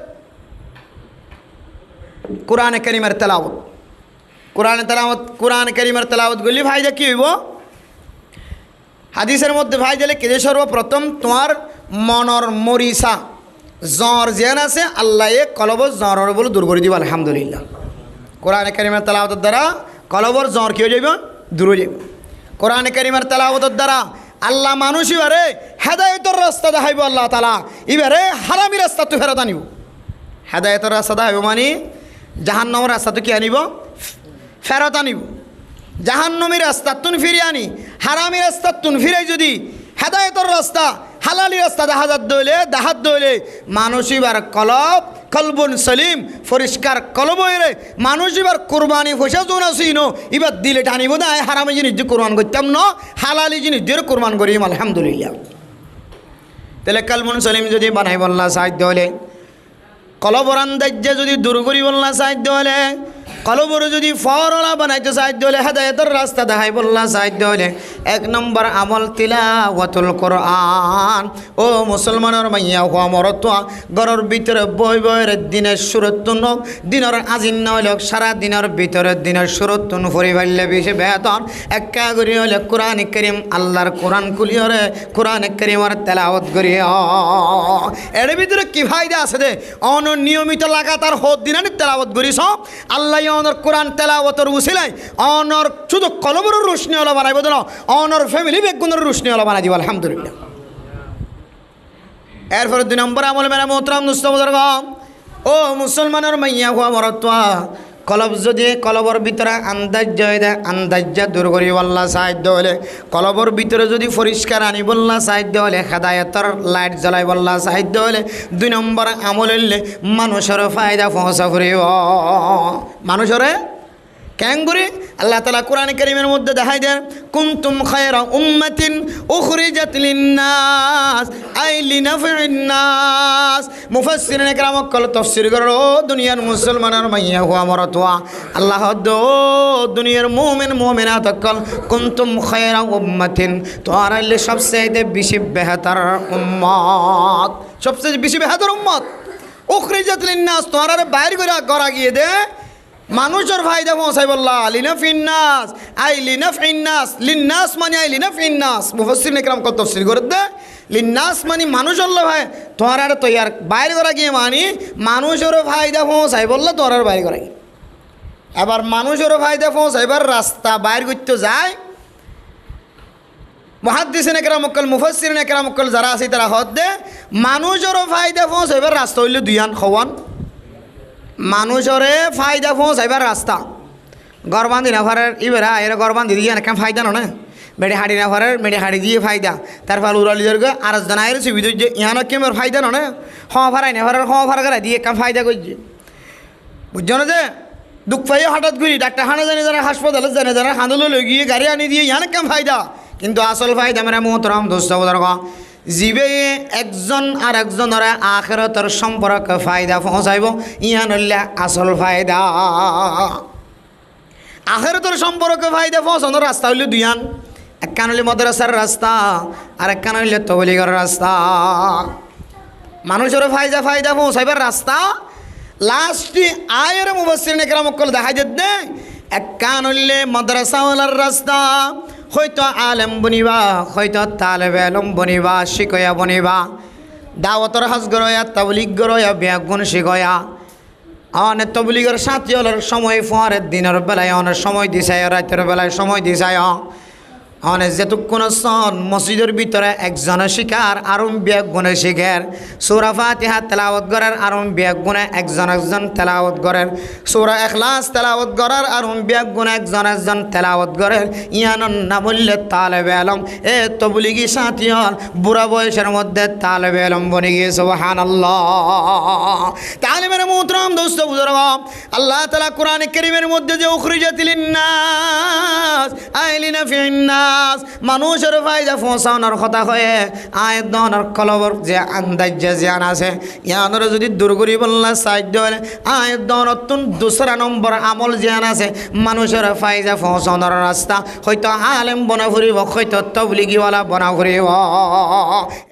কোরআনে কারীমের তেলাওয়াত কোরআনে কারীমের তেলাওয়াত করলে ভাইজা কি হইব হাদিসের মধ্যে ভাই দিলে কে সর্বপ্রথম তোমার মনর মরিসা জ্বর যেন আছে আল্লাহ এ কলবর জ্বরের বলে দূর করে দিব আলহামদুলিল্লাহ কোরআনে কারীমের তেলাওয়াতের দ্বারা কলবর জ্বর কি হয়ে যাইব দূর হয়ে যাইব কোরআনে কারীমের তেলাওয়াতের দ্বারা আল্লাহ মানুষ ইবারে হেদায়েতের রাস্তা দেখাইব আল্লাহ তাআলা ইবারে হারামি রাস্তা তো ফেরত আনিব হেদায়েতের রাস্তা দেখাইব মানে জাহান্নামের রাস্তা তো কি আনিব ফেরত আনিব জাহান্নামের রাস্তা তুন ফিরিয়ে আনি হারামি রাস্তা তুন ফিরে যদি হেদায়েতের রাস্তা হালালি রাস্তা দেখাত দইলে মানুষ এবার কলবুন সলিম পরিষ্কার কলব হইলে মানুষ এবার কোরবানি পয়সা যোন আসিন এবার দিলে টানিব না হারামি জিনিস যে কোরবান করতাম না হালালি জিনিস দিয়ে কোরবান করিম আলহামদুলিল্লাহ তাহলে কলবুন সলিম যদি বানাই বললা সাহায্য হলে কলবর আন্দাজ যদি দূর করি বললা সাহায্য হলে কলবর যদি ফরলা বানাইতে সাহায্য হলে হেদায়েতের রাস্তা দেখাই বললা সাহায্য হলে 1 নম্বর আমল তিলাওয়াতুল কুরআন ও মুসলমানের মাইয়া হওয়া মরতোয়া ঘরের ভিতরে বই বইয়ের দিনের সুরতুন দিনের আজিন নইল সারা দিনের ভিতরে দিনের সুরতুন ফরি ফেললে বেশি বেতন একা করি হলে কোরআন কারীম আল্লাহর কোরআন কুলিয়রে কোরআন কারীমের তেলাওয়াত করি এর ভিতরে কি ফায়দা আছে দে অনিয়মিত লাগাতার হদ দিনানি তেলাওয়াত করিস আল্লাহ অনর কোরআন তেলাওয়াতের উসিলাই অনর শুধু কলবর রোশনি ওলা বানাইব না অনর ফ্যামিলি বেগুনের রোশনি ওলা বানাই দিব আলহামদুলিল্লাহ এরপরে 2 নম্বর আমল মেরা মোহতরম মুস্তাফা ও মুসলমানের মাইয়া হওয়া মরতোয়া কলব যদি কলবর ভিতরে আন্দাজ দূর করি বললা সাহায্য হলে কলবর ভিতরে যদি পরিষ্কার আনি বললা সাহায্য হলে হেদায়েতের লাইট জ্বলাই বললা সাহায্য হলে 2 নম্বর আমল হইলে মানুষের ফায়দা পৌঁছা করিব মানুষের কেন করে আল্লাহ তাআলা কোরআনে কারীমের মধ্যে দেখাই দেন কুনতুম খায়রা উম্মাতিন উখরিজাত লিন-নাস আই লিনাফি'ন নাস। মুফাসসিরিন کرام কল তাফসীর করো দুনিয়ার মুসলমানের মাইয়া হুয়া মরতওয়া আল্লাহ দো দুনিয়ার মুমিন মুমিনাত কল কুনতুম খায়রা উম্মাতিন তোমরা হলে সবচেয়ে বেশি বেহতর উম্মত, সবচেয়ে বেশি বেহতর উম্মত। উখরিজাত লিন-নাস তোমরা বাইরে করে করা গিয়ে দে মানুষের ফায়দা পৌঁছাই বললা লিনাফিন নাস আই লিনাফিন নাস লিন-নাস মানে আই লিনাফিন নাস। মুফাসসিরিন کرام কত তাফসীর করে দে লিন-নাস মানে মানুষের ভাই তোমরা তো ইয়ার বাইরে করা গিয়ে মানে মানুষের ফায়দা পৌঁছাই বললা তোমরা বাইরে করা গিয়ে। এবার মানুষের ফায়দা পৌঁছাইবার রাস্তা বাইরে করতে যায় মুহাদ্দিসিন کرام মুফাসসিরিন کرام যারা আছে তারা হদ দে মানুষের ফায়দা পৌঁছাইবার রাস্তা হইল দুইয়ান খওয়ান। মানুষের ফায়দা পৌঁছাইবার রাস্তা গরবান্ধি না ফারের ইবেরা এর গরবান্ধি দিয়ে অনেক ফায়দা না মেডে হাড়ি না ফারের মেডে হাড়ি দিয়ে ফায়দা তারপর উড়ালিদের গে আর জানাইর সুবিধা যে ইহানো কেমন ফায়দা না ফারাই না ফারের ফার করা দিয়ে কাম ফায়দা করছে বুঝছো না যে দুঃখ পাইয়ে হঠাৎ করি ডাক্তার হানা জানে যারা হাসপাতালে জানে যারা হাঁদলে লই গিয়ে গাড়ি আনি দিয়ে ইহানো কেম ফায়দা কিন্তু আসল ফায়দা মেরা মোহতরম দোস্ত বুজুর্গ জীবে একজন আর একজনের আখিরাতের সম্পর্ক ফায়দা পৌঁছাইব ইহান হইলে আসল ফায়দা। আখিরাতের সম্পর্কে ফায়দা পৌঁছানোর রাস্তা হইল দুইয়ান, একখান হইলে মাদ্রাসার রাস্তা আর একখান হইলে তবলিগের রাস্তা। মানুষের ফায়দা পৌঁছাইবার রাস্তা লাস্টে আয়ের মুফাসসিরিন کرام দেখাই দিতে একখান হইলে মাদ্রাসাওয়ালার রাস্তা, হয়তো আলেম বনিবা হয়তো তালেবে আলম বনিবা শিকয়া বনিবা দাওয়াতর হাজ গরয়া তাবলিগ গরয়া ব্যাগুন শিকয়া অনেক তবলিগের সাথী হলার সময় ফোয়ারের দিনের বেলায় অনেক সময় দিছায় রাতের বেলায় সময় দিছায় অনেক যেটুকুন সন মসজিদের ভিতরে একজনে শিকার আরম ব্যাগুনে শিখের সূরা ফাতিহা তেলাওয়াত করার আরম ব্যাগুনে একজন তেলাওয়াত করেন সূরা ইখলাস তেলাওয়াত করার আরম ব্যাগুনে একজন তেলাওয়াত করেন ইয়ানন না বললে তালেবে আলম এ তবলিগি সাথী হল বুড়া বয়সের মধ্যে তালেবে আলম বনে গিয়ে সুবহানাল্লাহ। তালিমের মুহতারাম দোস্ত বুজুর্গ আল্লাহ তাআলা কোরআনে কারীমের মধ্যে যে উখরিজাত লিন-নাস আই লিনাফিন নাস মানুষের ফায়দা পৌঁছানোর কথা হয়ে আয়াত দনের কলবর যে আন্দাজ জ্ঞান আছে ইয়ানোর যদি দূর করি বললা সাহায্য হলে আয়াত দনতুন দুসরা নম্বর আমল জ্ঞান আছে মানুষের ফায়দা পৌঁছানোর রাস্তা হয়তো আলেম বনা ফুরিব হয়তো তবলিগিওয়ালা বনা ফুরিব।